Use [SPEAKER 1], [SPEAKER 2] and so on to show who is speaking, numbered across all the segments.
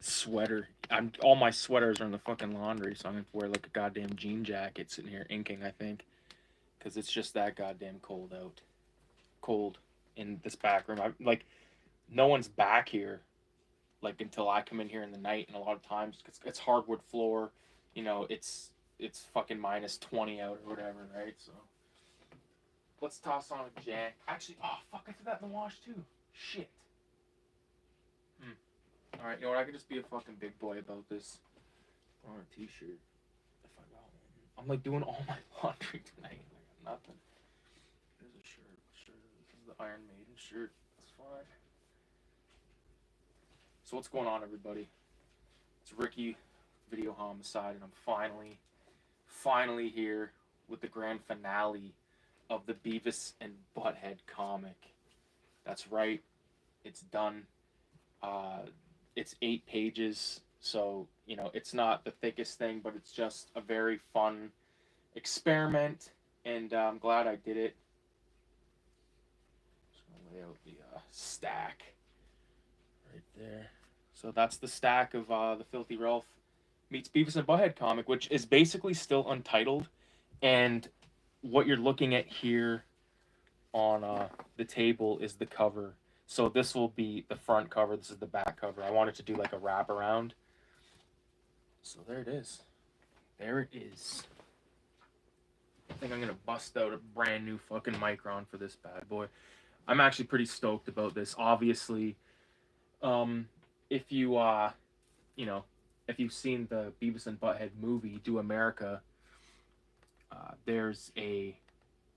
[SPEAKER 1] sweater. All my sweaters are in the fucking laundry, so I'm gonna wear like a goddamn jean jacket sitting here inking. I think because it's just that goddamn cold out. Cold in this back room. Like no one's back here like until I come in here in the night, and a lot of times it's hardwood floor. You know, it's fucking -20 out or whatever, right? So let's toss on a jack. Actually, oh fuck, I threw that in the wash too. Shit. All right, you know what? I could just be a fucking big boy about this. Or a t-shirt if I got one. I'm like doing all my laundry tonight. I got nothing. There's a shirt. This is the Iron Maiden shirt. That's fine. So what's going on, everybody? It's Ricky, Video Homicide, and I'm finally here with the grand finale of the Beavis and Butthead comic. That's right. It's done. It's 8 pages, so you know it's not the thickest thing, but it's just a very fun experiment, and I'm glad I did it. Just gonna lay out the stack right there. So that's the stack of the Filthy Ralph meets Beavis and Butthead comic, which is basically still untitled, and what you're looking at here on the table is the cover. So this will be the front cover. This is the back cover. I wanted to do like a wraparound. So there it is. There it is. I think I'm going to bust out a brand new fucking Micron for this bad boy. I'm actually pretty stoked about this. Obviously, if you, you know, if you've seen the Beavis and Butthead movie, Do America, there's a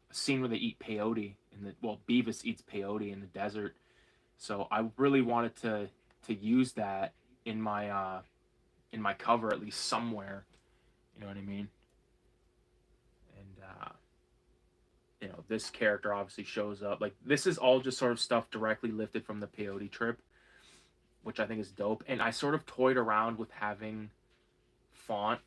[SPEAKER 1] scene where they eat peyote. Beavis eats peyote in the desert. So I really wanted to use that in my cover at least somewhere, you know what I mean? And you know, this character obviously shows up. Like this is all just sort of stuff directly lifted from the peyote trip, which I think is dope. And I sort of toyed around with having font.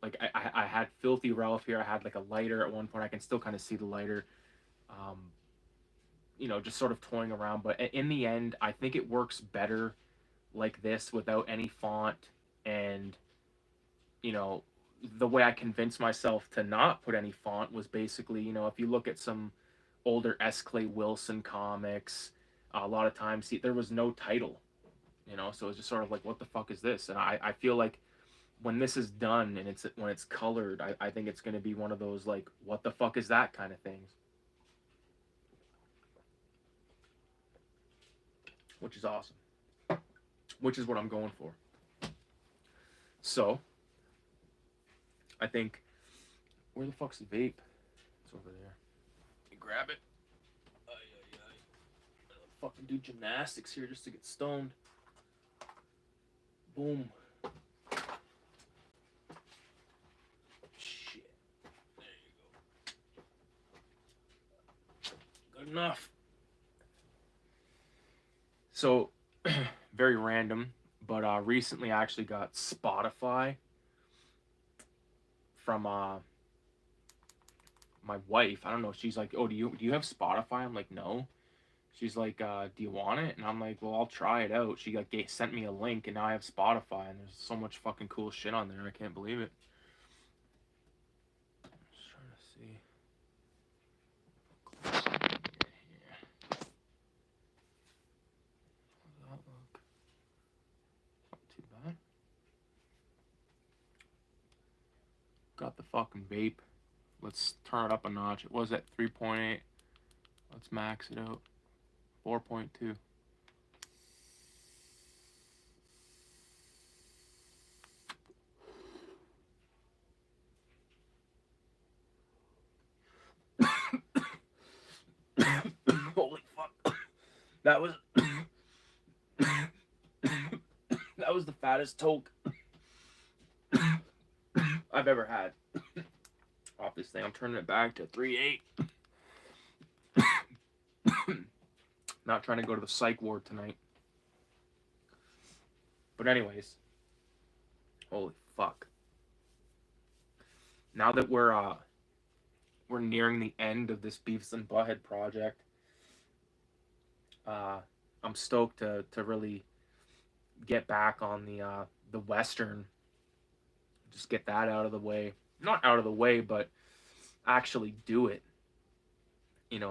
[SPEAKER 1] Like I had Filthy Ralph here. I had like a lighter at one point. I can still kind of see the lighter. You know, just sort of toying around, but in the end, I think it works better like this without any font. And you know, the way I convinced myself to not put any font was basically, you know, if you look at some older S. Clay Wilson comics, a lot of times there was no title, you know, so it's just sort of like, what the fuck is this? And I feel like when this is done and when it's colored, I think it's going to be one of those like, what the fuck is that kind of things. Which is awesome. Which is what I'm going for. So, I think, where the fuck's the vape? It's over there. You grab it. I'm gonna fucking do gymnastics here just to get stoned. Boom. Shit. There you go. Good enough. So, very random, but recently I actually got Spotify from my wife. I don't know. She's like, "Oh, do you have Spotify?" I'm like, "No." She's like, "Do you want it?" And I'm like, "Well, I'll try it out." She like sent me a link, and now I have Spotify, and there's so much fucking cool shit on there. I can't believe it. Just trying to see. Got the fucking vape. Let's turn it up a notch. It was at 3.8. Let's max it out. 4.2. Holy fuck. That was that was the fattest toke I've ever had. Obviously, I'm turning it back to 3.8. Not trying to go to the psych ward tonight. But anyways, holy fuck. Now that we're nearing the end of this Beavis and Butthead project, I'm stoked to really get back on the Western, just get that out of the way. Not out of the way, but actually do it.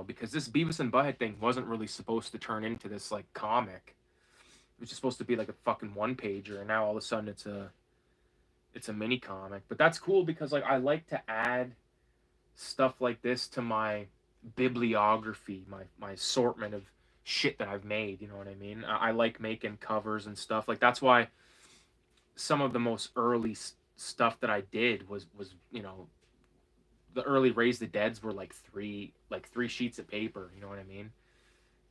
[SPEAKER 1] Because this Beavis and Butthead thing wasn't really supposed to turn into this like comic. It was just supposed to be like a fucking one pager, and now all of a sudden it's a mini comic. But that's cool because like I like to add stuff like this to my bibliography, my assortment of shit that I've made. You know what I mean? I like making covers and stuff. Like that's why some of the most early stuff that I did was the early Raise the Deads were like three sheets of paper. You know what I mean?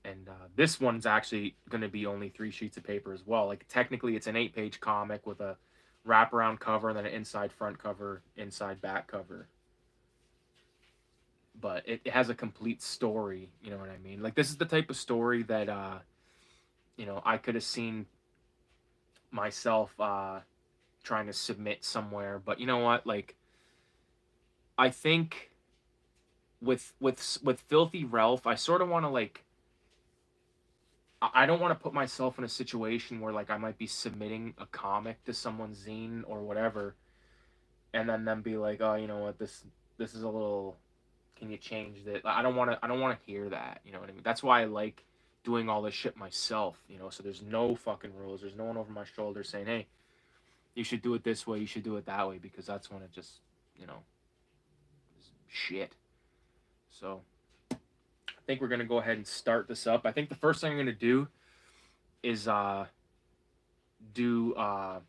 [SPEAKER 1] And this one's actually going to be only 3 sheets of paper as well. Like technically, it's an 8-page comic with a wraparound cover and then an inside front cover, inside back cover. But it has a complete story. You know what I mean? Like this is the type of story that I could have seen myself trying to submit somewhere. But you know what? Like I think with Filthy Ralph, I sort of want to like. I don't want to put myself in a situation where like I might be submitting a comic to someone's zine or whatever, and then them be like, oh, you know what, this is a little. Can you change that? I don't want to hear that. You know what I mean? That's why I like doing all this shit myself. So there's no fucking rules. There's no one over my shoulder saying, hey, you should do it this way. You should do it that way, because that's when it just is shit. So. I think we're going to go ahead and start this up. I think the first thing I'm going to do is do the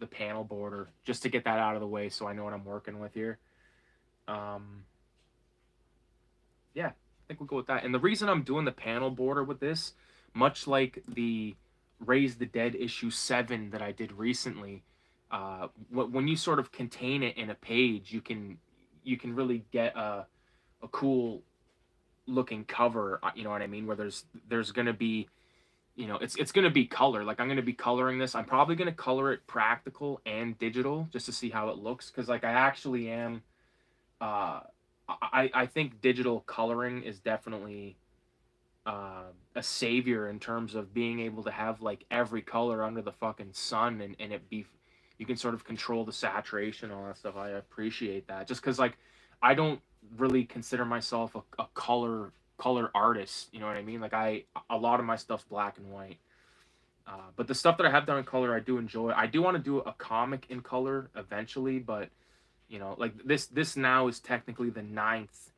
[SPEAKER 1] panel border, just to get that out of the way so I know what I'm working with here. Yeah, I think we'll go with that. And the reason I'm doing the panel border with this, much like the Raise the Dead issue 7 that I did recently, when you sort of contain it in a page, you can really get a cool looking cover, you know what I mean, where there's gonna be, it's gonna be color. Like I'm gonna be coloring this. I'm probably gonna color it practical and digital just to see how it looks, because like I actually am I think digital coloring is definitely a savior in terms of being able to have like every color under the fucking sun, and it be, you can sort of control the saturation, all that stuff. I appreciate that, just because like I don't really consider myself a color artist. You know what I mean? Like a lot of my stuff's black and white. But the stuff that I have done in color, I do enjoy. I do want to do a comic in color eventually, but like this now is technically the 9th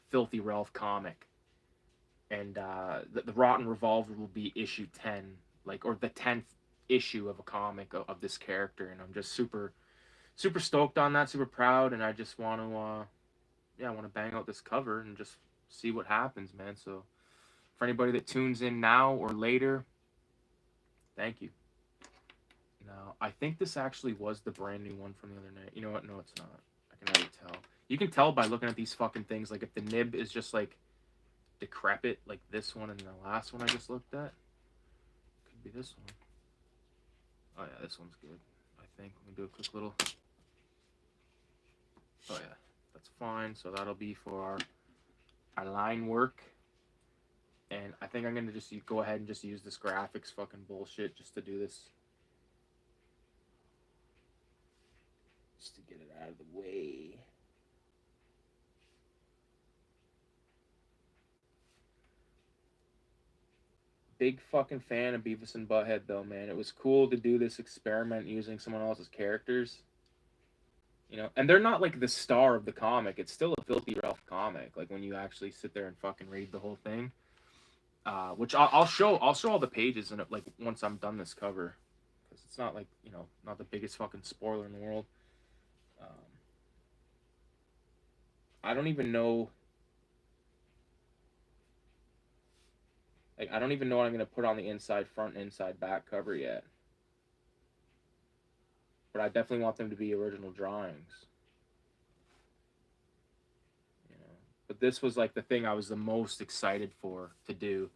[SPEAKER 1] Filthy Ralph comic, and the Rotten Revolver will be issue 10, like, or the 10th issue of a comic of this character, and I'm just super stoked on that, super proud, and I just want to I want to bang out this cover and just see what happens, man. So for anybody that tunes in now or later, thank you. Now, I think this actually was the brand new one from the other night. You know what? No, it's not. I can already tell. You can tell by looking at these fucking things. Like, if the nib is just, like, decrepit, like this one and the last one I just looked at. Could be this one. Oh, yeah, this one's good, I think. Let me do a quick little... Oh, yeah. That's fine. So that'll be for our line work. And I think I'm going to just go ahead and just use this graphics fucking bullshit just to do this. Just to get it out of the way. Big fucking fan of Beavis and Butthead, though, man. It was cool to do this experiment using someone else's characters. And they're not like the star of the comic. It's still a Filthy Ralph comic. Like when you actually sit there and fucking read the whole thing. Which I'll show all the pages in it, like, once I'm done this cover, because it's not like, not the biggest fucking spoiler in the world. I don't even know. Like, I don't even know what I'm gonna put on the inside front and inside back cover yet. But I definitely want them to be original drawings. But this was like the thing I was the most excited for to do.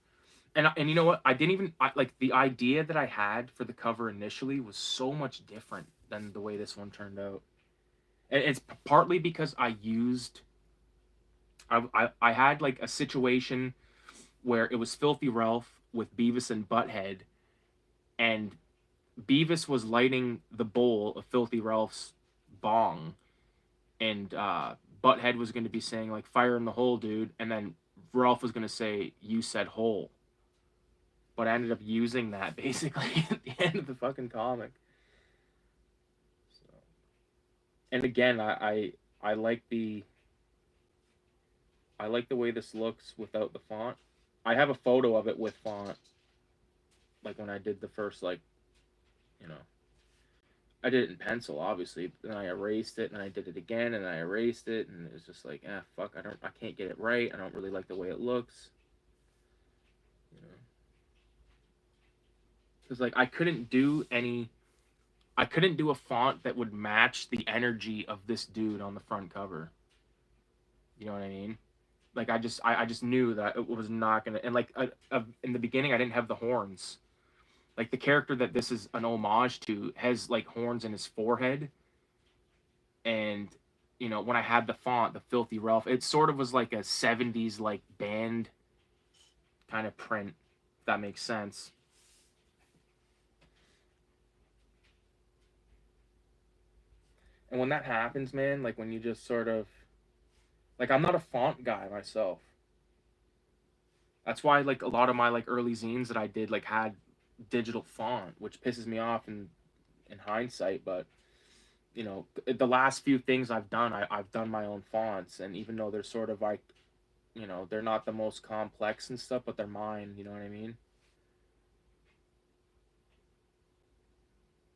[SPEAKER 1] And you know what? Like, the idea that I had for the cover initially was so much different than the way this one turned out. And it's partly because I had like a situation where it was Filthy Ralph with Beavis and Butthead, and Beavis was lighting the bowl of Filthy Ralph's bong, and Butthead was going to be saying like "fire in the hole, dude," and then Ralph was going to say "you said hole," but I ended up using that basically at the end of the fucking comic. So, and again, I like the way this looks without the font. I have a photo of it with font, like when I did the first, like, you know, I did it in pencil, obviously. Then I erased it, and I did it again, and I erased it, and it was just like, fuck, I can't get it right. I don't really like the way it looks, you know, because like I couldn't do a font that would match the energy of this dude on the front cover. You know what I mean? Like I just knew that it was not gonna. And like in the beginning, I didn't have the horns. Like the character that this is an homage to has like horns in his forehead. And you know, when I had the font, the Filthy Ralph, it sort of was like a 70s like band kind of print, if that makes sense. And when that happens, man, like when you just sort of like, I'm not a font guy myself. That's why like a lot of my like early zines that I did like had digital font, which pisses me off in hindsight, but you know, the last few things I've done, I've done my own fonts, and even though they're sort of like, you know, they're not the most complex and stuff, but they're mine, you know what I mean?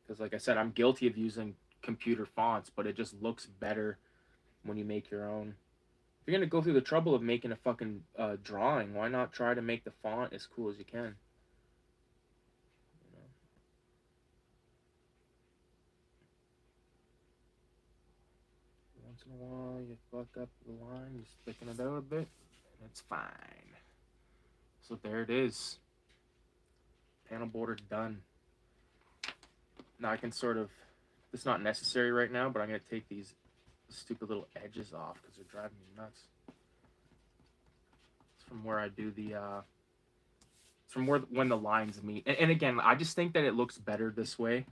[SPEAKER 1] Because like I said, I'm guilty of using computer fonts, but it just looks better when you make your own. If you're gonna go through the trouble of making a fucking drawing, why not try to make the font as cool as you can? You know? Once in a while, you fuck up the line, just thicken it out a bit, and it's fine. So there it is. Panel border done. Now I can sort of, it's not necessary right now, but I'm going to take these stupid little edges off because they're driving me nuts. It's from where I do the, it's from where when the lines meet. And again, I just think that it looks better this way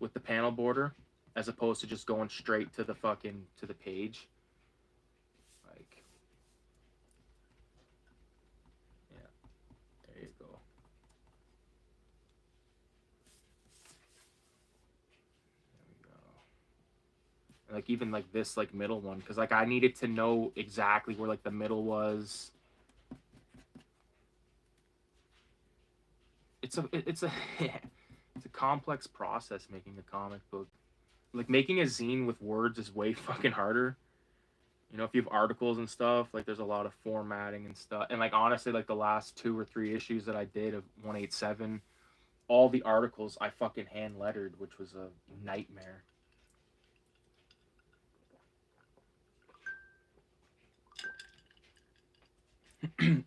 [SPEAKER 1] with the panel border as opposed to just going straight to the fucking, to the page. Like, yeah, there you go. Like even like this like middle one, because like I needed to know exactly where like the middle was. It's a it's a complex process making a comic book. Like making a zine with words is way fucking harder. You know, if you have articles and stuff, like there's a lot of formatting and stuff. And like honestly, like the last 2 or 3 issues that I did of 187, all the articles I fucking hand lettered, which was a nightmare.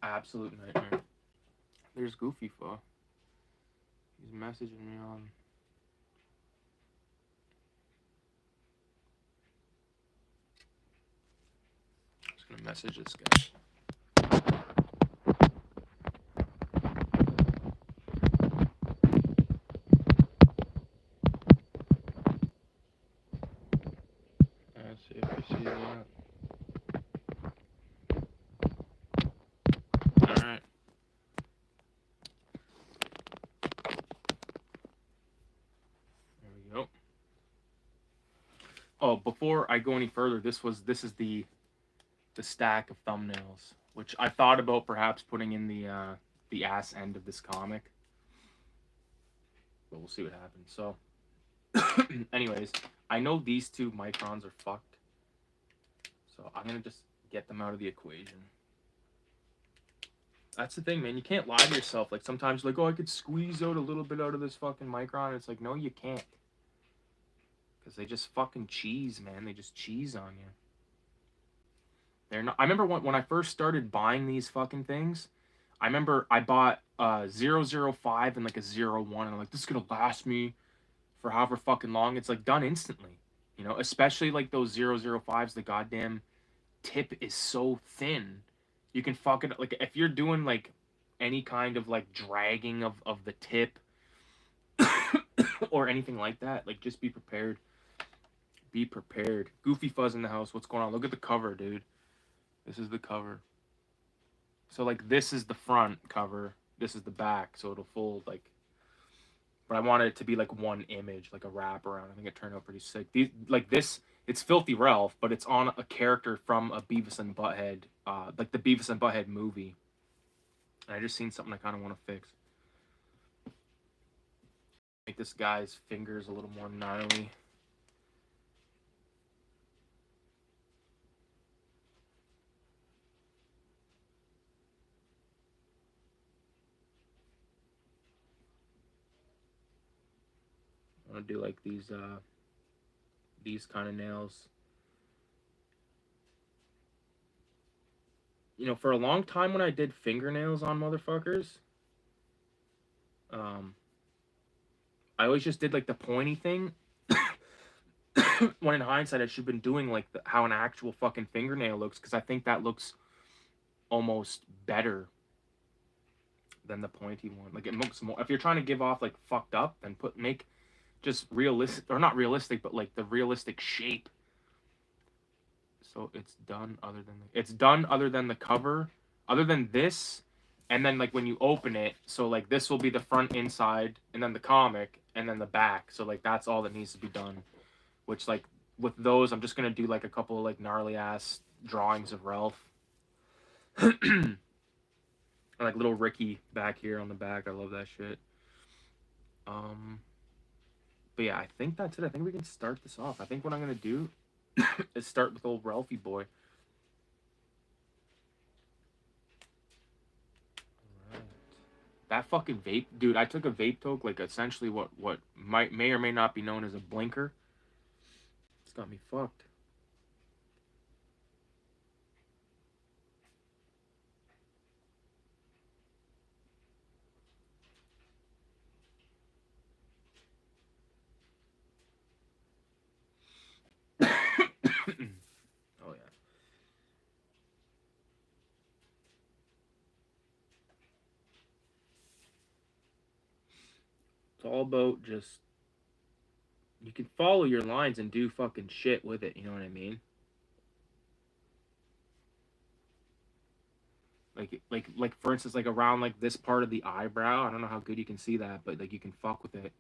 [SPEAKER 1] Absolute nightmare. There's Goofy for. He's messaging me on. I'm just gonna message this guy. Let's see if he sees that. Alright. There we go. Oh, before I go any further, this is the stack of thumbnails, which I thought about perhaps putting in the ass end of this comic. But we'll see what happens. So anyways, I know these 2 microns are fucked. So I'm gonna just get them out of the equation. That's the thing, man. You can't lie to yourself. Like sometimes you're like, oh, I could squeeze out a little bit out of this fucking micron. It's like, no, you can't. Because they just fucking cheese, man. They just cheese on you. They're not. I remember when I first started buying these fucking things, I remember I bought 005 and like a 01, and I'm like, this is gonna last me for however fucking long. It's like done instantly, you know. Especially like those 005s, the goddamn tip is so thin, you can fucking like if you're doing like any kind of like dragging of the tip, or anything like that. Like, just be prepared. Be prepared. Goofy Fuzz in the house. What's going on? Look at the cover, dude. This is the cover. So, like, this is the front cover. This is the back. So it'll fold, like... But I wanted it to be, like, one image, like a wraparound. I think it turned out pretty sick. These, like, this... It's Filthy Ralph, but it's on a character from a Beavis and Butthead, like the Beavis and Butthead movie. And I just seen something I kind of want to fix. Make this guy's fingers a little more gnarly. I want to do like these kind of nails. You know, for a long time when I did fingernails on motherfuckers, I always just did like the pointy thing. When in hindsight, I should have been doing like how an actual fucking fingernail looks, because I think that looks almost better than the pointy one. Like, it looks more. If you're trying to give off like fucked up, then make just realistic, or not realistic, but like the realistic shape. So it's done other than the cover, other than this, and then like when you open it, so like this will be the front inside, and then the comic, and then the back. So like that's all that needs to be done. Which, like, with those, I'm just gonna do like a couple of like gnarly ass drawings of Ralph. And like little Ricky back here on the back. I love that shit. But yeah, I think that's it. I think we can start this off. I think what I'm gonna do is start with old Ralphie boy. Alright. That fucking vape, dude. I took a vape toke, like essentially what may or may not be known as a blinker. It's got me fucked. Oh yeah. It's all about just, you can follow your lines and do fucking shit with it, you know what I mean? Like for instance, like around like this part of the eyebrow. I don't know how good you can see that, but like you can fuck with it.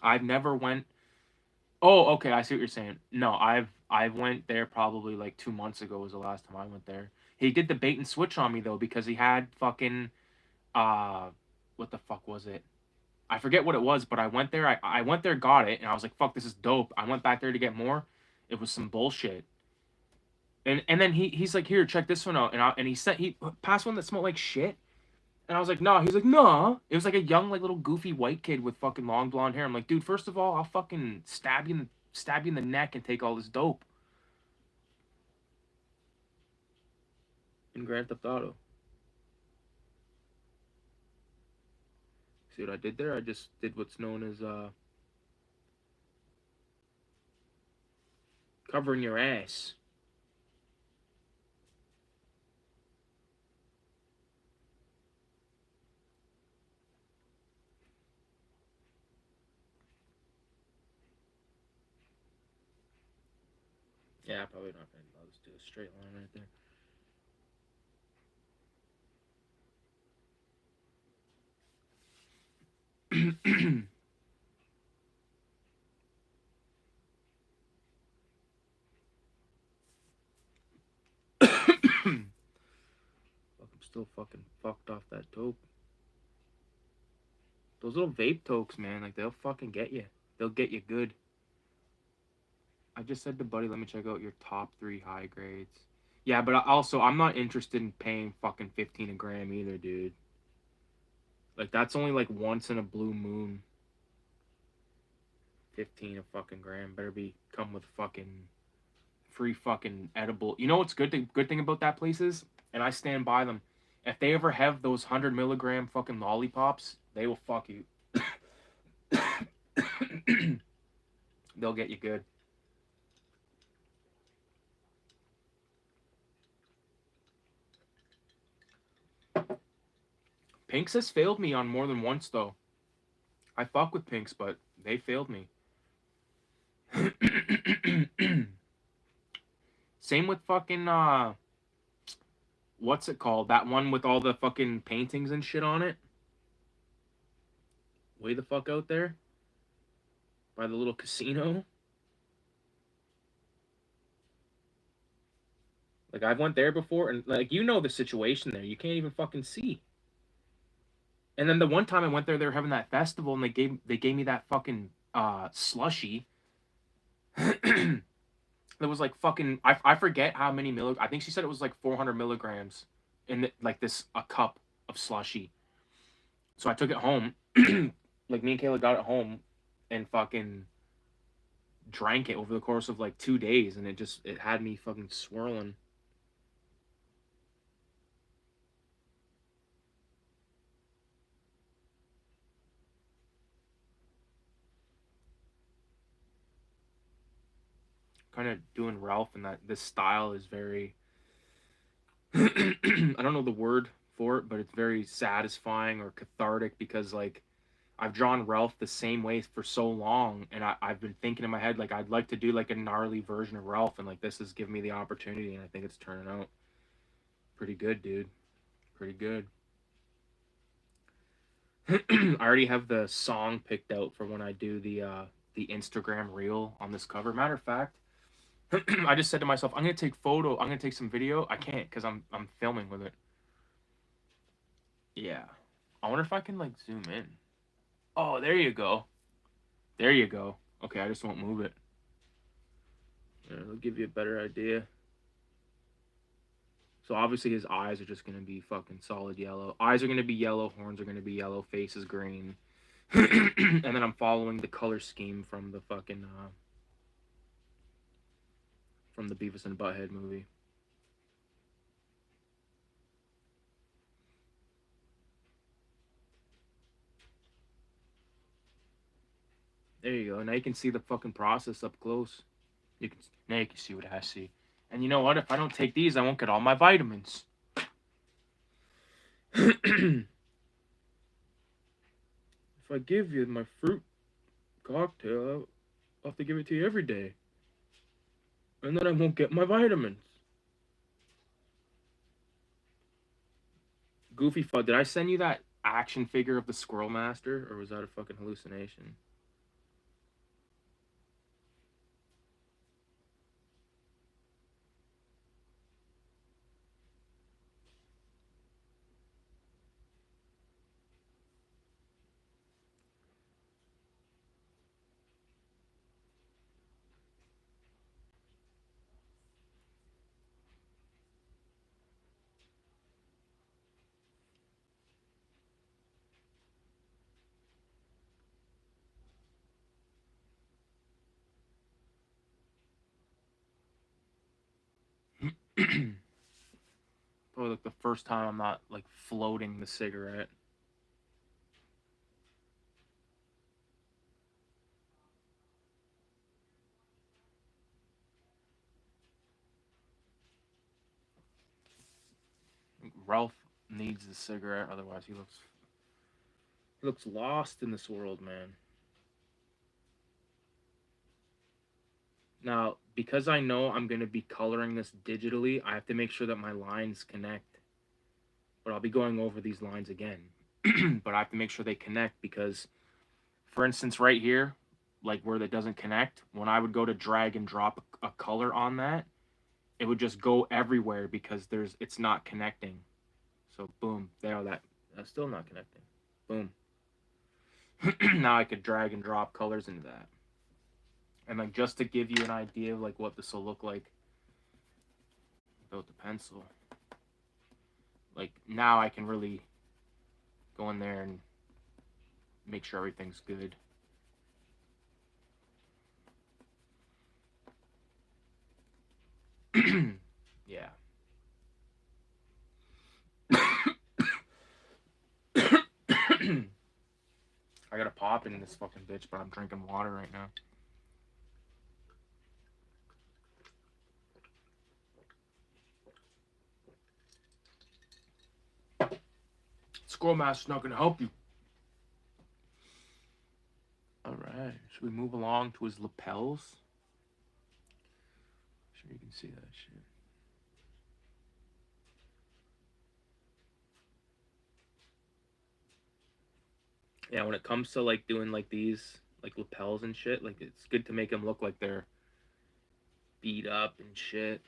[SPEAKER 1] I've never went. Oh, okay, I see what you're saying. No, I've went there probably like 2 months ago was the last time I went there. He did the bait and switch on me though, because he had fucking uh what the fuck was it? I forget what it was, but I went there, I went there, got it, and I was like, fuck, this is dope. I went back there to get more. It was some bullshit. And then he's like, here, check this one out. And he passed one that smelled like shit. And I was like, nah. He's like, nah. It was like a young, like little goofy white kid with fucking long blonde hair. I'm like, dude, first of all, I'll fucking stab you in the neck and take all this dope. In Grand Theft Auto. See what I did there? I just did what's known as covering your ass. Yeah, probably not gonna. I'll just do a straight line right there. I'm still fucking fucked off that dope. Those little vape tokes, man, like they'll fucking get you. They'll get you good. I just said to Buddy, let me check out your top 3 high grades. Yeah, but also I'm not interested in paying fucking 15 a gram either, dude. Like that's only like once in a blue moon. 15 a fucking gram better be come with fucking free fucking edible. You know what's good thing about that place is, and I stand by them. If they ever have those 100 milligram fucking lollipops, they will fuck you. They'll get you good. Pinks has failed me on more than once though. I fuck with pinks, but they failed me. Same with fucking what's it called? That one with all the fucking paintings and shit on it. Way the fuck out there by the little casino. Like I've went there before, and like you know the situation there. You can't even fucking see. And then the one time I went there, they were having that festival, and they gave me that fucking slushy. It was like fucking I forget how many I think she said it was like 400 milligrams in like this a cup of slushy. So I took it home. Like me and Kayla got it home and fucking drank it over the course of like 2 days, and it had me fucking swirling. Kind of doing Ralph, and that this style is very I don't know the word for it, but it's very satisfying or cathartic because like I've drawn Ralph the same way for so long, and I've been thinking in my head like I'd like to do like a gnarly version of Ralph, and like this has given me the opportunity, and I think it's turning out pretty good, dude. Pretty good. I already have the song picked out for when I do the Instagram reel on this cover. Matter of fact, I just said to myself, I'm gonna take I'm gonna take some video. I can't because I'm filming with it. Yeah. I wonder if I can like zoom in. Oh, there you go. There you go. Okay, I just won't move it. Yeah, it'll give you a better idea. So obviously his eyes are just gonna be fucking solid yellow. Eyes are gonna be yellow, horns are gonna be yellow, face is green. And then I'm following the color scheme from the fucking from the Beavis and Butthead movie. There you go. Now you can see the fucking process up close. Now you can see what I see. And you know what? If I don't take these, I won't get all my vitamins. If I give you my fruit cocktail, I'll have to give it to you every day. And then I won't get my vitamins. Goofy Fudd, did I send you that action figure of the Squirrel Master, or was that a fucking hallucination? Probably like the first time I'm not like floating the cigarette. Ralph needs the cigarette, otherwise he looks lost in this world, man. Now, because I know I'm gonna be coloring this digitally, I have to make sure that my lines connect. But I'll be going over these lines again. But I have to make sure they connect because, for instance, right here, like where that doesn't connect, when I would go to drag and drop a color on that, it would just go everywhere because it's not connecting. So boom, there that's still not connecting. Boom. Now I could drag and drop colors into that. And like just to give you an idea of like what this will look like without the pencil. Like now I can really go in there and make sure everything's good. Yeah. I gotta pop in this fucking bitch, but I'm drinking water right now. Squirrel Master's not gonna help you. Alright, should we move along to his lapels? Sure you can see that shit. Yeah, when it comes to like doing like these like lapels and shit, like it's good to make them look like they're beat up and shit.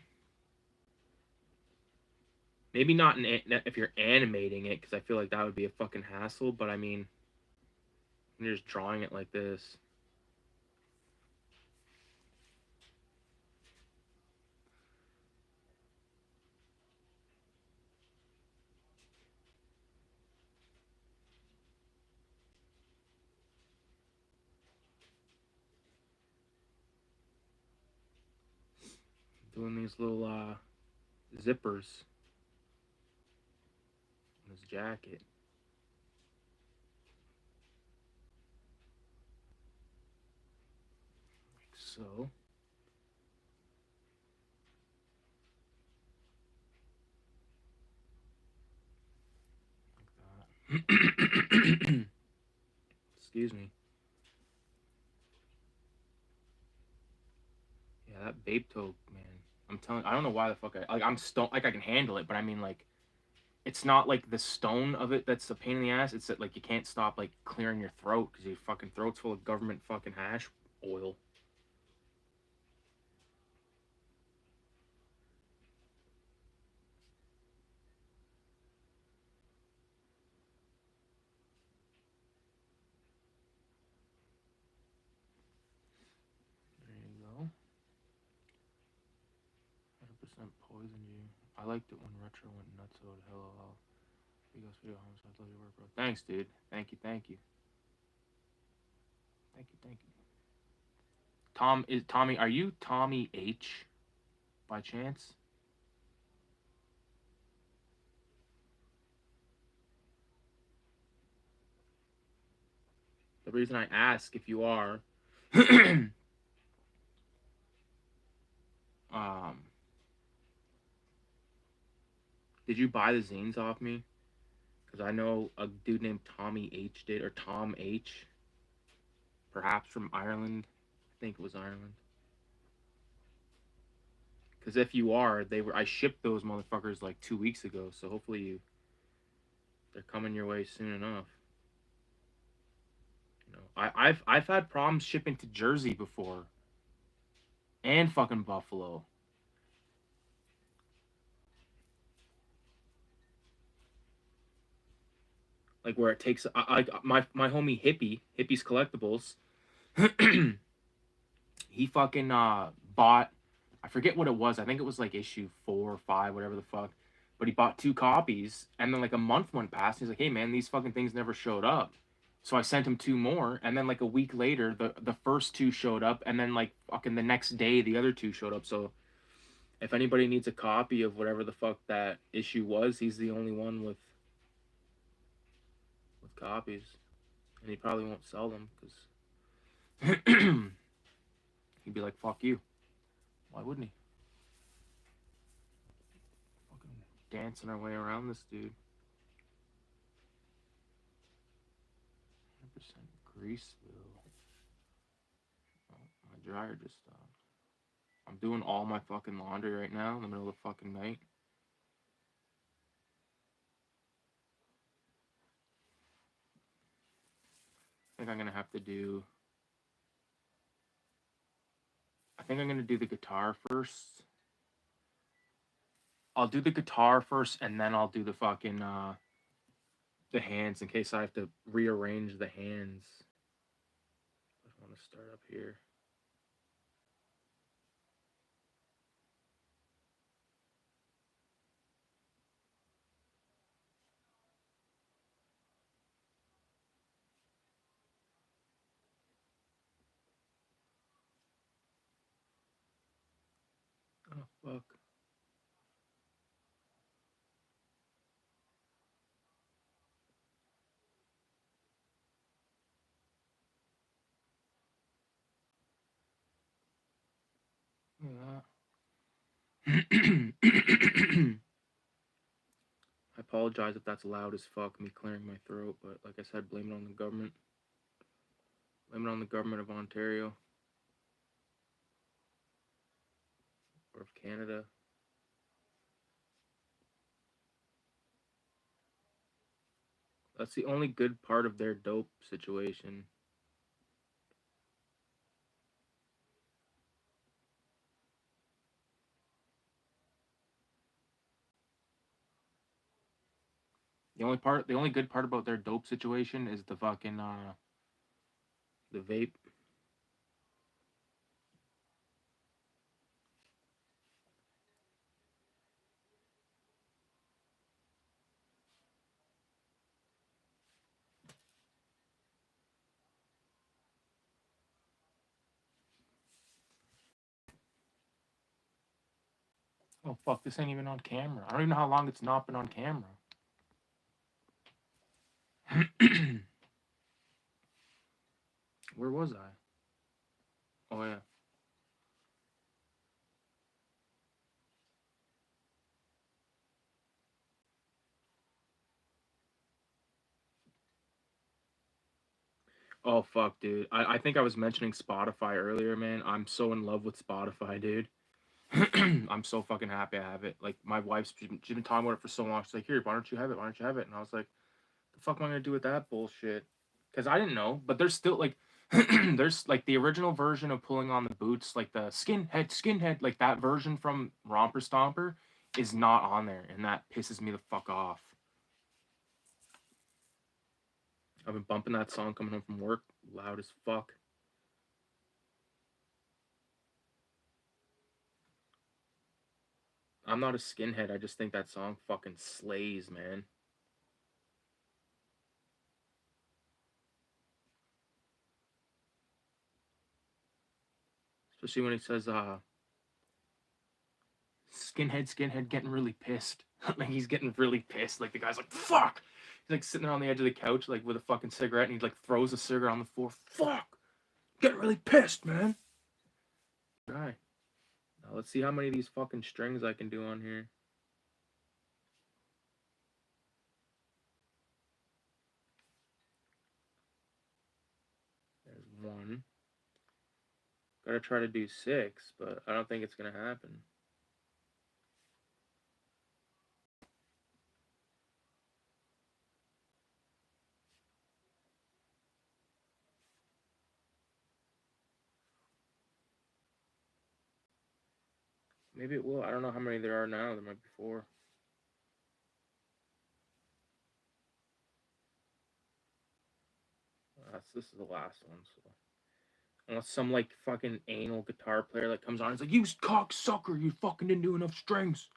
[SPEAKER 1] Maybe not if you're animating it, because I feel like that would be a fucking hassle. But I mean, you're just drawing it like this. Doing these little zippers on his jacket. Like so. Like that. Excuse me. Yeah, that vape toke, man. I'm telling. I don't know why the fuck I'm stoned. Like I can handle it, but I mean like. It's not like the stone of it that's a pain in the ass. It's that like you can't stop like clearing your throat because your fucking throat's full of government fucking hash oil. There you go. 100% poison you. I liked it when Retro went nuts out. LOL. Because Videohomicide, love your work, bro. Thanks, dude. Thank you, thank you. Thank you, thank you. Tommy, are you Tommy H by chance? The reason I ask if you are, um, did you buy the zines off me? Because I know a dude named Tommy H did, or Tom H, perhaps from Ireland. I think it was Ireland. Because if you are, I shipped those motherfuckers like 2 weeks ago. So hopefully they're coming your way soon enough. You know, I've had problems shipping to Jersey before, and fucking Buffalo. Like where it takes my homie Hippie's Collectibles. He fucking bought, I forget what it was. I think it was like issue 4 or 5, whatever the fuck. But he bought 2 copies, and then like a month went past. And he's like, "Hey man, these fucking things never showed up." So I sent him 2 more, and then like a week later, the first 2 showed up, and then like fucking the next day, the other 2 showed up. So if anybody needs a copy of whatever the fuck that issue was, he's the only one with copies, and he probably won't sell them because he'd be like, "Fuck you." Why wouldn't he? Fucking dancing our way around this dude. 100% Greaseville. Oh, my dryer just stopped. I'm doing all my fucking laundry right now in the middle of the fucking night. I think I'm gonna have to do. I think I'm gonna do the guitar first. I'll do the guitar first, and then I'll do the fucking the hands in case I have to rearrange the hands. I want to start up here. Oh fuck. Look at that. I apologize if that's loud as fuck, me clearing my throat, but like I said, blame it on the government. Blame it on the government of Ontario. Or of Canada. That's the only good part of their dope situation. The only good part about their dope situation is the fucking the vape. Oh fuck, this ain't even on camera. I don't even know how long it's not been on camera. Where was I? Oh yeah. Oh fuck, dude. I think I was mentioning Spotify earlier, man. I'm so in love with Spotify, dude. I'm so fucking happy I have it. Like my wife's she's been talking about it for so long. She's like, "Here, why don't you have it? Why don't you have it?" And I was like, "The fuck am I gonna do with that bullshit?" Because I didn't know. But there's still like, there's like the original version of Pulling on the Boots, like the skinhead, like that version from Romper Stomper, is not on there, and that pisses me the fuck off. I've been bumping that song coming home from work, loud as fuck. I'm not a skinhead. I just think that song fucking slays, man. Especially when he says, skinhead getting really pissed. Like he's getting really pissed. Like the guy's like, fuck. He's like sitting there on the edge of the couch, like with a fucking cigarette, and he like throws a cigarette on the floor. Fuck. Getting really pissed, man. Guy. Now let's see how many of these fucking strings I can do on here. There's one. Gotta try to do 6, but I don't think it's gonna happen. Maybe it will. I don't know how many there are now. There might be 4. This is the last one, so unless some like fucking anal guitar player that comes on, it's like, you cocksucker, you fucking didn't do enough strings.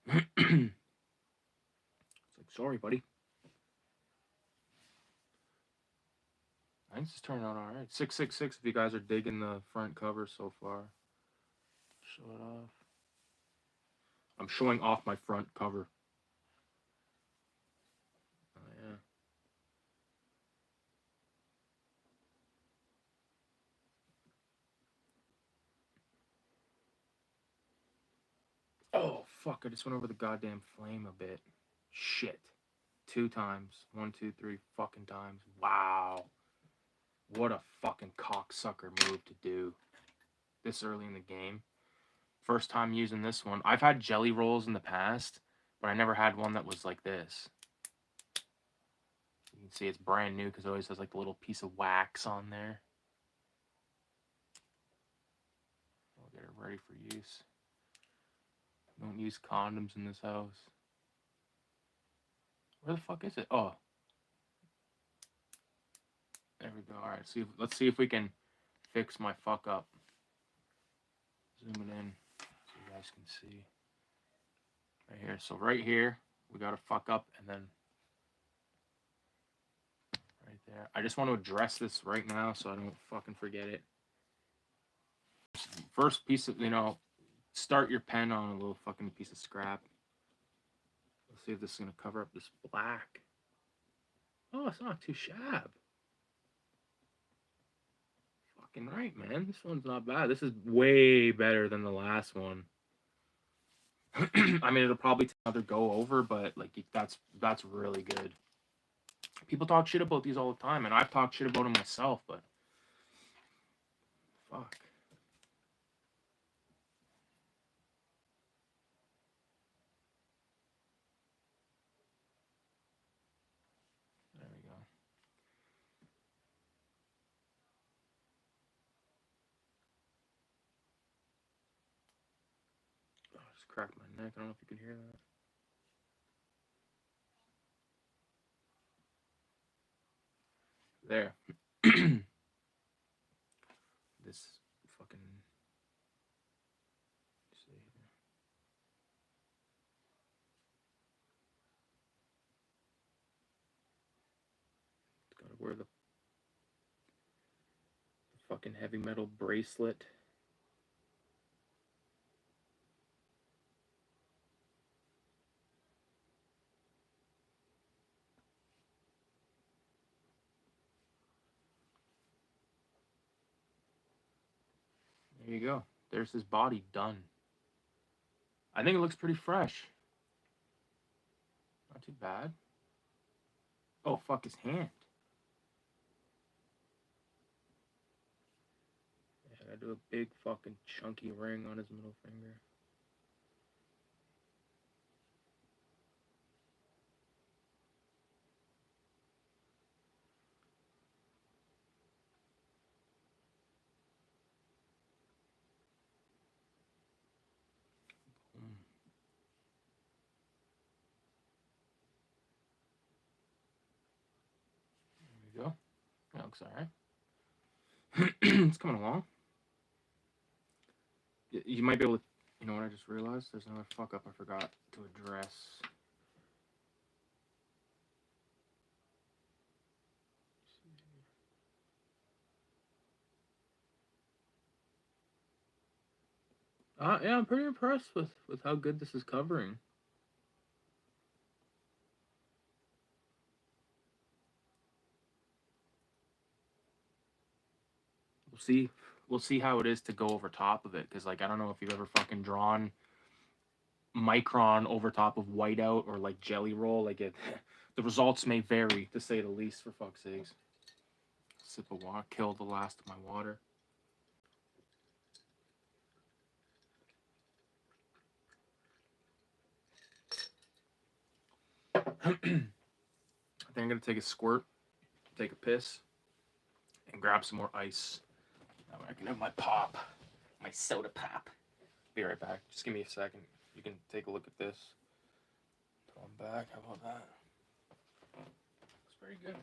[SPEAKER 1] It's like, sorry, buddy. I think it's turning out all right. 666. If you guys are digging the front cover so far, show it off. I'm showing off my front cover. Oh yeah. Oh fuck! I just went over the goddamn flame a bit. Shit. 2 times. 1, 2, 3 fucking times. Wow. What a fucking cocksucker move to do this early in the game. First time using this one. I've had jelly rolls in the past, but I never had one that was like this. You can see it's brand new because it always has like a little piece of wax on there. I'll get it ready for use. Don't use condoms in this house. Where the fuck is it? Oh. There we go. Alright, let's see if we can fix my fuck up. Zoom it in so you guys can see. Right here. So right here, we got to fuck up, and then right there. I just want to address this right now so I don't fucking forget it. First piece of, start your pen on a little fucking piece of scrap. Let's see if this is going to cover up this black. Oh, it's not too shab. Fucking right, man. This one's not bad. This is way better than the last one. I mean, it'll probably take another go over, but like that's really good. People talk shit about these all the time, and I've talked shit about them myself, but fuck. There we go. Oh, I just cracked my neck. I don't know if you can hear that. There. This fucking. See here. Gotta wear the fucking heavy metal bracelet. There you go. There's his body done. I think it looks pretty fresh. Not too bad. Oh, fuck his hand. Yeah, I do a big fucking chunky ring on his middle finger. There you go. That looks alright. It's coming along. You might be able to. You know what I just realized? There's another fuck up I forgot to address. Yeah, I'm pretty impressed with how good this is covering. We'll see how it is to go over top of it, because like I don't know if you've ever fucking drawn micron over top of whiteout or like jelly roll. Like it, the results may vary to say the least. For fuck's sakes. Sip of water, kill the last of my water. I think I'm gonna take a squirt, take a piss, and grab some more ice. That way I can have my pop, my soda pop. Be right back. Just give me a second. You can take a look at this. Throw them back. How about that? Looks pretty good.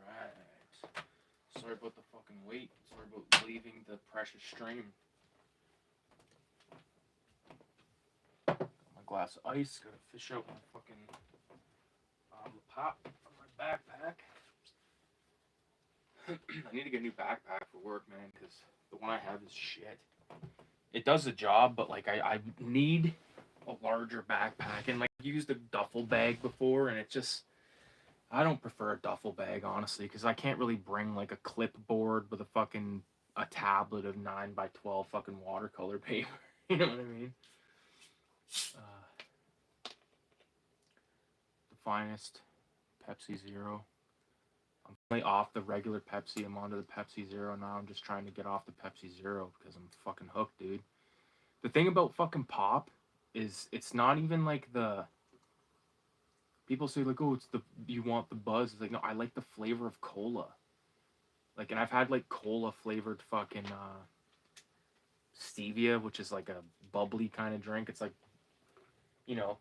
[SPEAKER 1] Alright. Sorry about the fucking wait. Sorry about leaving the precious stream. Got my glass of ice. Gotta fish out my fucking pop from my backpack. I need to get a new backpack for work, man, because the one I have is shit. It does the job, but like I need a larger backpack, and like I used a duffel bag before, and it just I don't prefer a duffel bag, honestly, because I can't really bring like a clipboard with a tablet of 9x12 fucking watercolor paper. You know what I mean? finest Pepsi Zero. I'm finally off the regular Pepsi. I'm onto the Pepsi Zero now. I'm just trying to get off the Pepsi Zero because I'm fucking hooked, dude. The thing about fucking pop is it's not even like the people say like, oh, it's the you want the buzz. It's like, no, I like the flavor of cola. Like, and I've had like cola flavored fucking stevia, which is like a bubbly kind of drink. It's like, you know,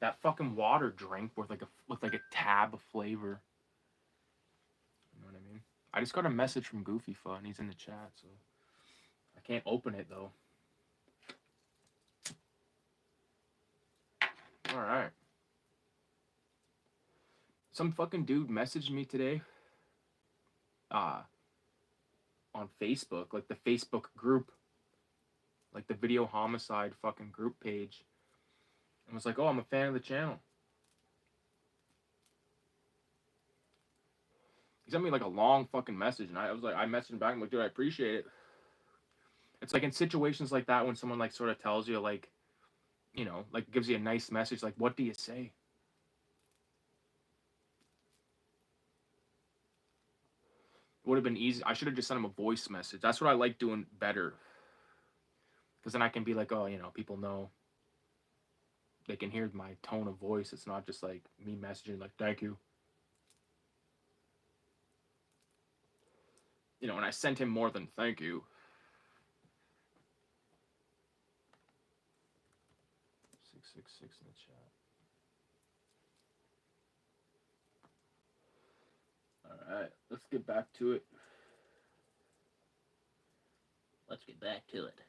[SPEAKER 1] that fucking water drink with like a tab of flavor. You know what I mean? I just got a message from Goofy Fa and he's in the chat, so I can't open it though. All right. Some fucking dude messaged me today on Facebook, like the Facebook group, like the Videohomicide fucking group page, and was like, oh, I'm a fan of the channel. He sent me like a long fucking message, and I was like, I messaged him back, I'm like, dude, I appreciate it. It's like in situations like that when someone like sort of tells you like, you know, like gives you a nice message, like, what do you say? It would have been easy. I should have just sent him a voice message. That's what I like doing better. Because then I can be like, oh, you know, people know. They can hear my tone of voice. It's not just like me messaging like, thank you. You know, and I sent him more than thank you. 666 in the chat. All right, let's get back to it. Let's get back to it.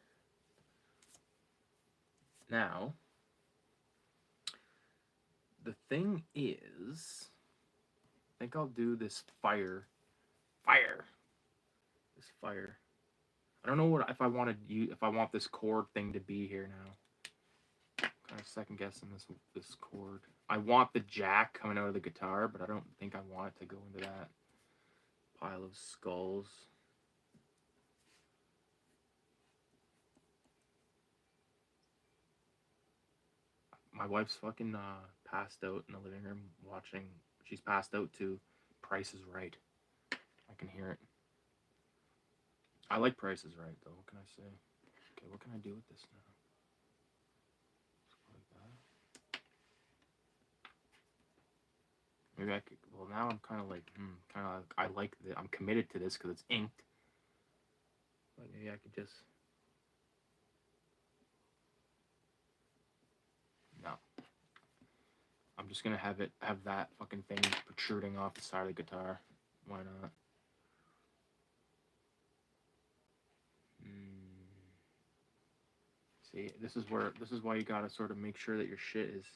[SPEAKER 1] Now, the thing is, I think I'll do this fire. This fire. I don't know what if I want to use, if I want this chord thing to be here now. Kind of second guessing this chord. I want the jack coming out of the guitar, but I don't think I want it to go into that pile of skulls. My wife's fucking passed out in the living room watching. She's passed out to Price is Right. I can hear it. I like Price is Right though. What can I say? Okay, what can I do with this now? Maybe I could. Well, now I'm kind of like, I like that. I'm committed to this because it's inked. But maybe I could just. No. I'm just gonna have that fucking thing protruding off the side of the guitar. Why not? See, this is why you gotta sort of make sure that your shit is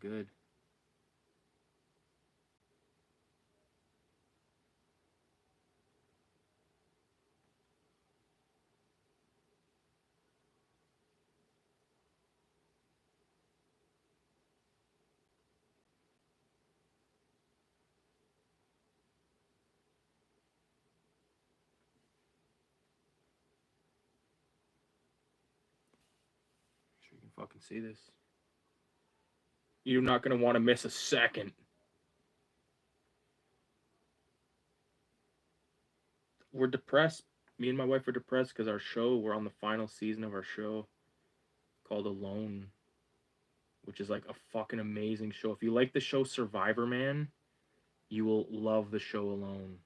[SPEAKER 1] good. Sure you can fucking see this. You're not gonna want to miss a second. We're depressed. Me and my wife are depressed because we're on the final season of our show called Alone, which is like a fucking amazing show. If you like the show Survivor Man, you will love the show Alone.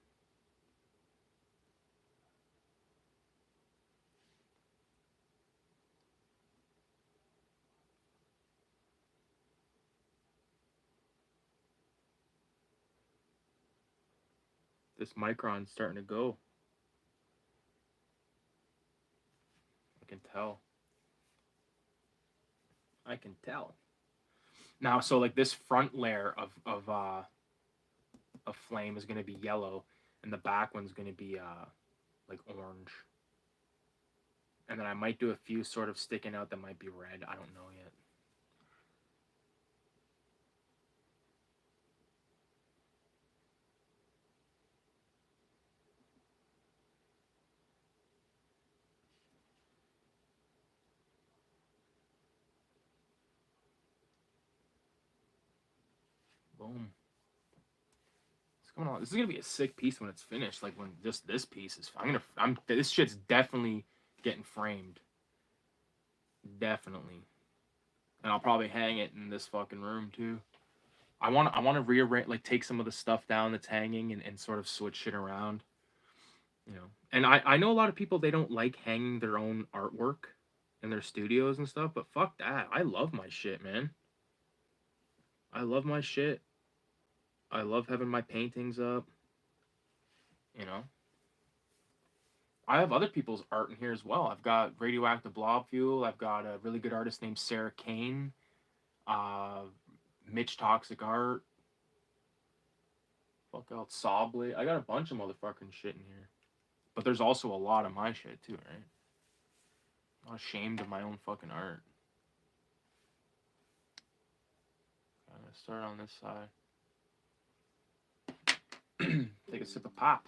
[SPEAKER 1] This micron's starting to go. I can tell. I can tell. Now, so like this front layer of flame is going to be yellow, and the back one's going to be like orange. And then I might do a few sort of sticking out that might be red. I don't know yet. Boom. It's coming on. This is gonna be a sick piece when it's finished. Like when just this piece is. This shit's definitely getting framed. Definitely. And I'll probably hang it in this fucking room too. I want to rearrange, like take some of the stuff down that's hanging and sort of switch shit around. You know. And I know a lot of people, they don't like hanging their own artwork in their studios and stuff, but fuck that. I love my shit, man. I love my shit. I love having my paintings up. You know. I have other people's art in here as well. I've got Radioactive Blob Fuel. I've got a really good artist named Sarah Kane. Mitch Toxic Art. Fuck else, Sawblade. I got a bunch of motherfucking shit in here. But there's also a lot of my shit too, right? I'm not ashamed of my own fucking art. I'm gonna start on this side. Take a sip of pop.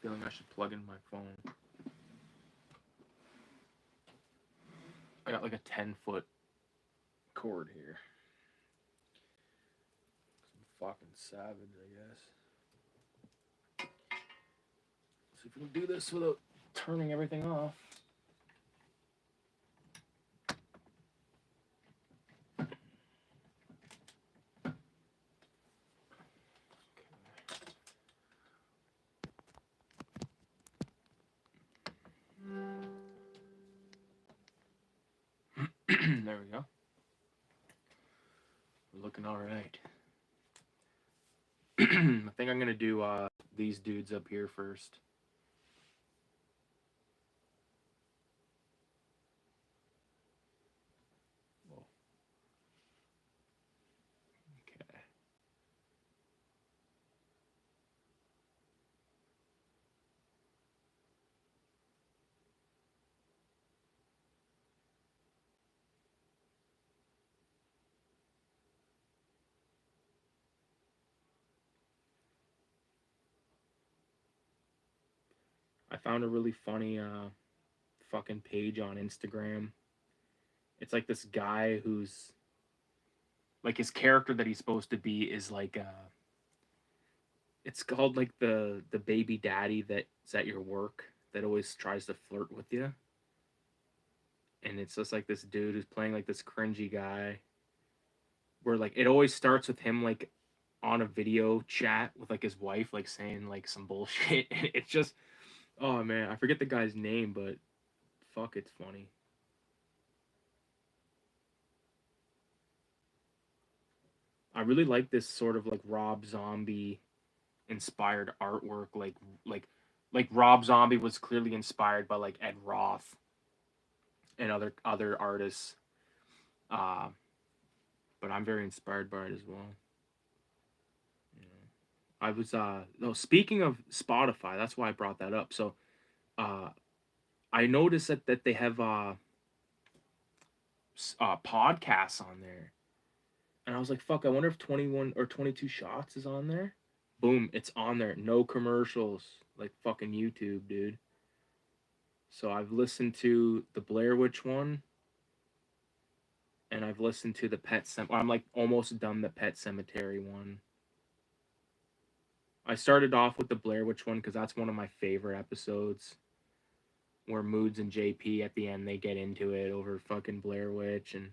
[SPEAKER 1] Feeling I should plug in my phone. I got like a 10-foot cord here. Some fucking savage, I guess. See if we can do this without turning everything off. There we go. We're looking all right. I think I'm gonna do these dudes up here first. Whoa. Okay. I found a really funny fucking page on Instagram. It's like this guy who's like, his character that he's supposed to be is like it's called like the baby daddy that's at your work that always tries to flirt with you. And it's just like this dude who's playing like this cringy guy where like it always starts with him like on a video chat with like his wife, like saying like some bullshit. And it's just, oh man, I forget the guy's name, but fuck, it's funny. I really like this sort of like Rob Zombie inspired artwork. Like Rob Zombie was clearly inspired by like Ed Roth and other artists. Uh, but I'm very inspired by it as well. You know, I was no, speaking of Spotify, that's why I brought that up. So uh, I noticed that they have podcasts on there. And I was like, fuck, I wonder if 21 or 22 Shots is on there. Boom, it's on there. No commercials. Like fucking YouTube, dude. So I've listened to the Blair Witch one. And I've listened to the I'm like almost done the Pet Cemetery one. I started off with the Blair Witch one because that's one of my favorite episodes. Where Moods and JP at the end, they get into it over fucking Blair Witch. And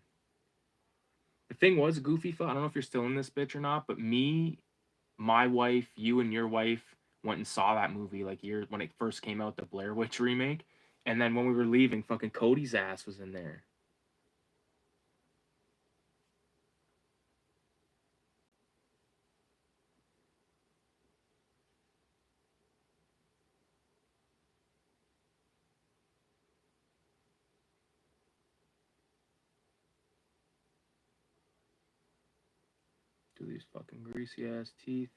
[SPEAKER 1] the thing was, Goofy, I don't know if you're still in this bitch or not, but me, my wife, you and your wife went and saw that movie like when it first came out, the Blair Witch remake. And then when we were leaving, fucking Cody's ass was in there. Do these fucking greasy ass teeth.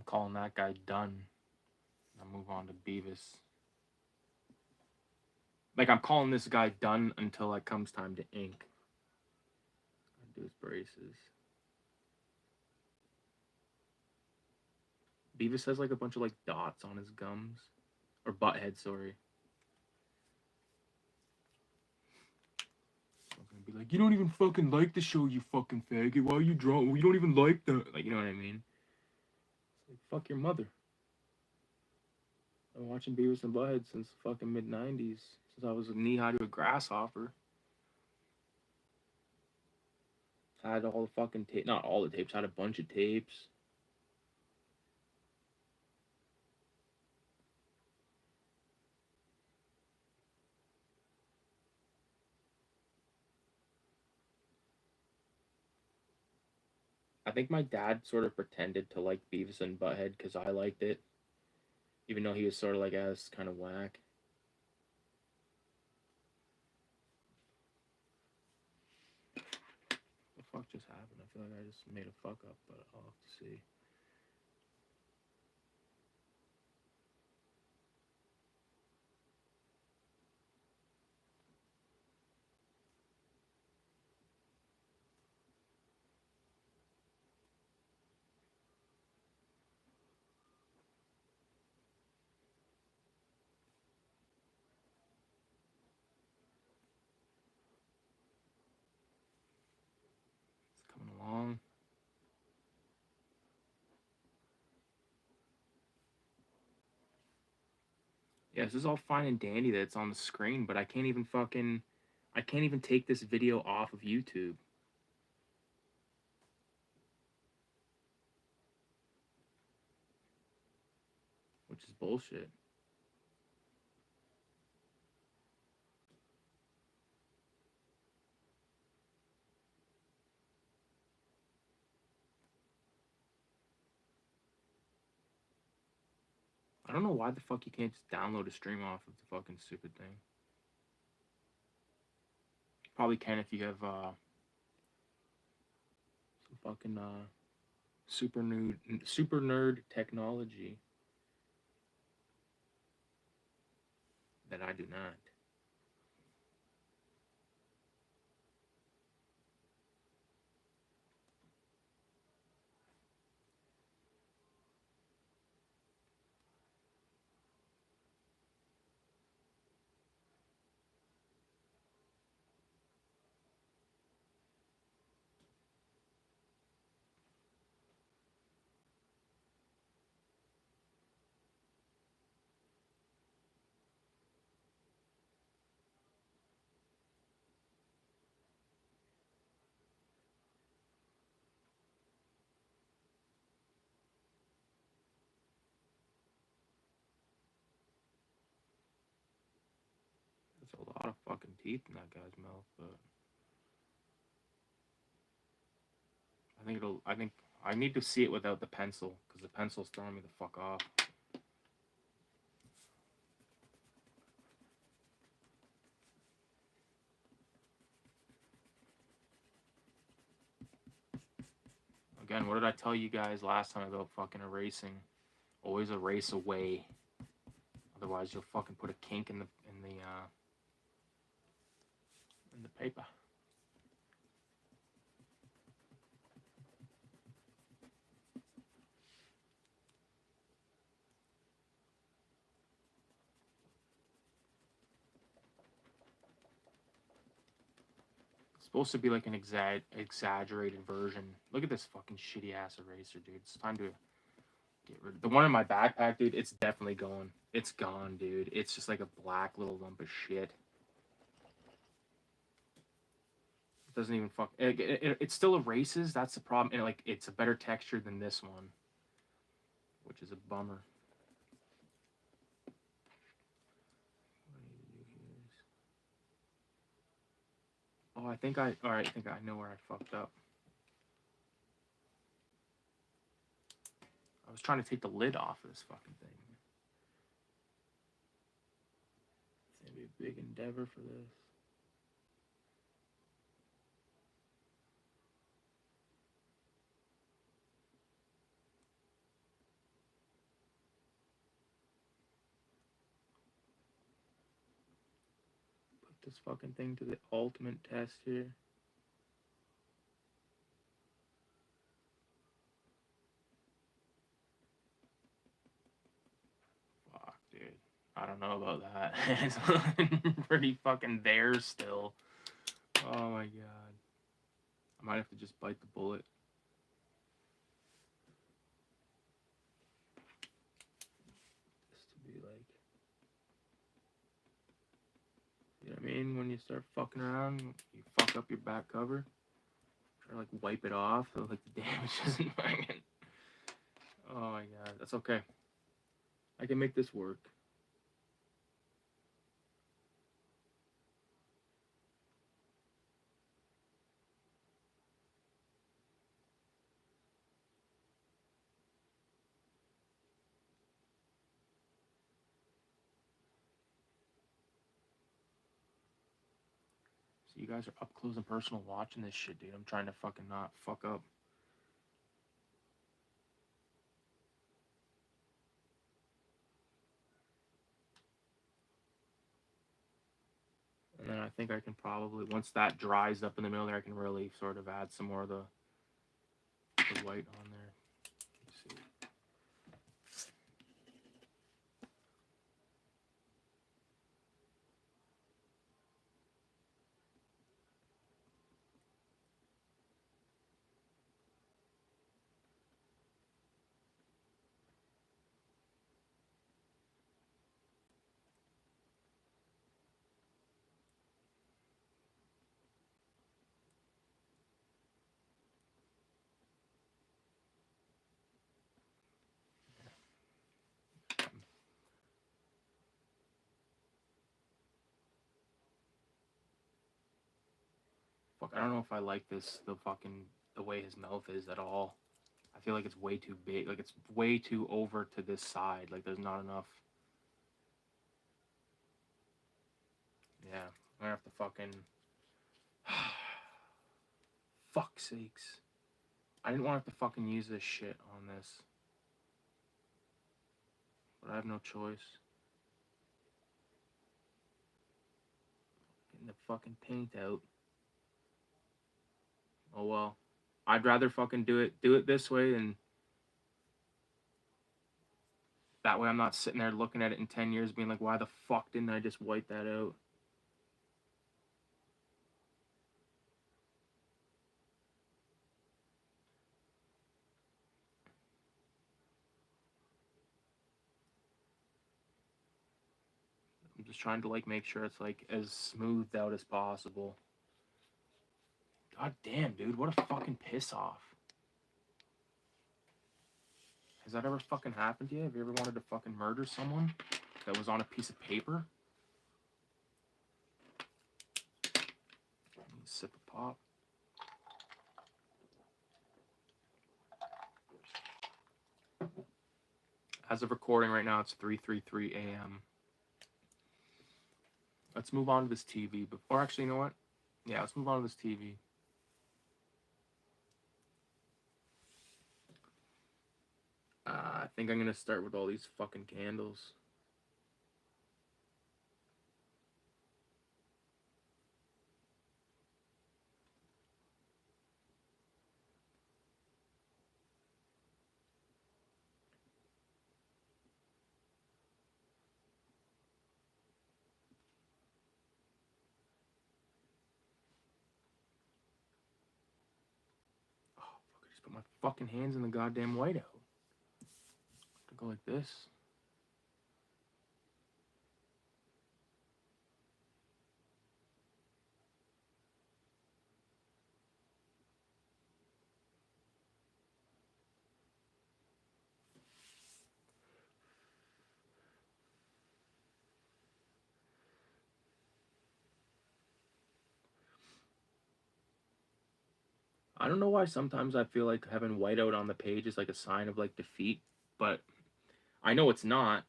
[SPEAKER 1] calling that guy done. I'll move on to Beavis. Like, I'm calling this guy done until it comes time to ink. Do his braces. Beavis has like a bunch of like dots on his gums. Or Butthead, sorry. I'm gonna be like, you don't even fucking like the show, you fucking faggot. Why are you drunk? You don't even like the... Like, you know what I mean? It's like, fuck your mother. I've been watching Beavis and Butthead since the fucking mid-90s. Since I was knee-high to a grasshopper. Had all the fucking tape... Not all the tapes. Had a bunch of tapes. I think my dad sort of pretended to like Beavis and Butthead because I liked it. Even though he was sort of like, as kind of whack. What the fuck just happened? I feel like I just made a fuck up, but I'll have to see. It's coming along. Yeah, this is all fine and dandy that it's on the screen, but I can't even take this video off of YouTube. Which is bullshit. I don't know why the fuck you can't just download a stream off of the fucking stupid thing. You probably can if you have some fucking super nerd technology that I do not. There's a lot of fucking teeth in that guy's mouth, but I need to see it without the pencil, because the pencil's throwing me the fuck off. Again, what did I tell you guys last time about fucking erasing? Always erase away. Otherwise, you'll fucking put a kink in the paper. It's supposed to be like an exaggerated version. Look at this fucking shitty ass eraser, dude. It's time to get rid of the one in my backpack, dude. It's definitely going. It's gone, dude. It's just like a black little lump of shit. It doesn't even fuck. It still erases. That's the problem. And like, it's a better texture than this one, which is a bummer. Oh, I think I know where I fucked up. I was trying to take the lid off of this fucking thing. It's gonna be a big endeavor for this. this fucking thing to the ultimate test here. Fuck, dude. I don't know about that. It's pretty fucking there still. Oh my god. I might have to just bite the bullet. Just to be like, you know what I mean? When you start fucking around, you fuck up your back cover. Try to like wipe it off so like the damage isn't fucking. Oh my god, that's okay. I can make this work. So you guys are up close and personal watching this shit, dude. I'm trying to fucking not fuck up. And then I think I can probably, once that dries up in the middle there, I can really sort of add some more of the white on there. Let's see. Fuck, I don't know if I like this, the way his mouth is at all. I feel like it's way too big. Like, it's way too over to this side. Like, there's not enough. Yeah, I'm gonna have to fucking... Fuck sakes. I didn't want to have to fucking use this shit on this. But I have no choice. Getting the fucking paint out. Oh well. I'd rather fucking do it this way, and that way I'm not sitting there looking at it in 10 years being like, why the fuck didn't I just wipe that out? I'm just trying to like make sure it's like as smoothed out as possible. God damn, dude, what a fucking piss off. Has that ever fucking happened to you? Have you ever wanted to fucking murder someone that was on a piece of paper? Sip of pop. As of recording right now, it's 3:33 a.m. Let's move on to this TV. Or actually, you know what? Yeah, let's move on to this TV. I think I'm going to start with all these fucking candles. Oh, fuck, I just put my fucking hands in the goddamn whiteout. To go like this. I don't know why sometimes I feel like having whiteout on the page is like a sign of like defeat, but I know it's not.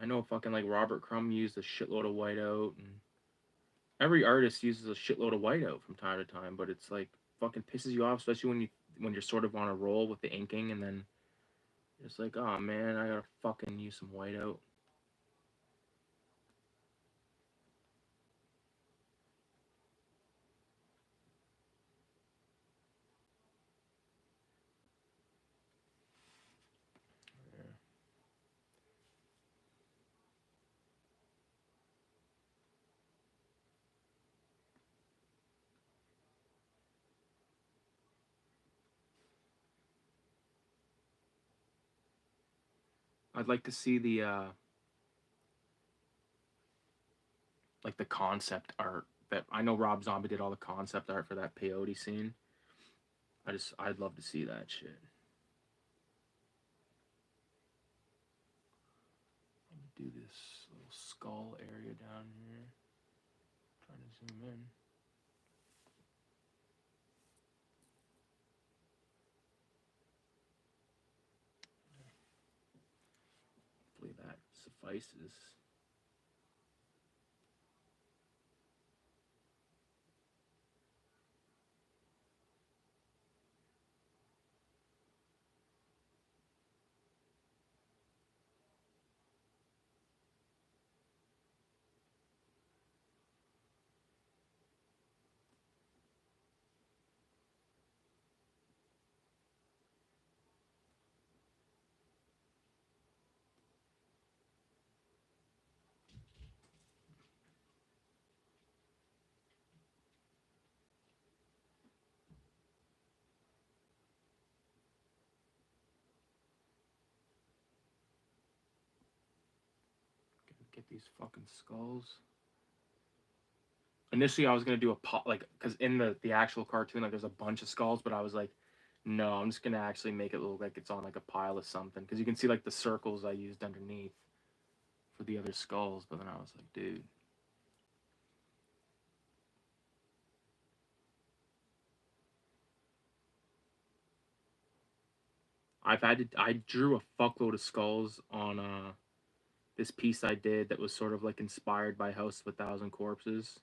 [SPEAKER 1] I know fucking like Robert Crumb used a shitload of whiteout, and every artist uses a shitload of whiteout from time to time, but it's like fucking pisses you off, especially when you're sort of on a roll with the inking, and then it's like, oh man, I gotta fucking use some whiteout. I'd like to see the like the concept art that I know Rob Zombie did all the concept art for that peyote scene. I'd love to see that shit. Let me do this little skull area down here. Trying to zoom in. Hopefully that suffices. Get these fucking skulls. Initially, I was gonna do a pot, like, because in the actual cartoon, like, there's a bunch of skulls, but I was like, no, I'm just gonna actually make it look like it's on like a pile of something, because you can see like the circles I used underneath for the other skulls. But then I was like, dude. I drew a fuckload of skulls on this piece I did that was sort of like inspired by House of a Thousand Corpses,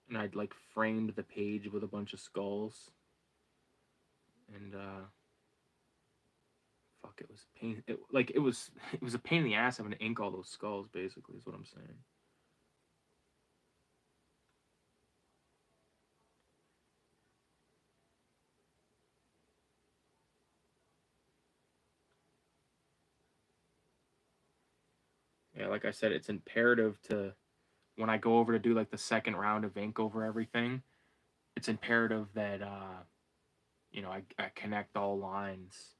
[SPEAKER 1] and I'd like framed the page with a bunch of skulls, and fuck, it was pain. It was it was a pain in the ass having to ink all those skulls. Basically, is what I'm saying. Yeah, like I said, it's imperative to, when I go over to do like the second round of ink over everything, it's imperative that I connect all lines,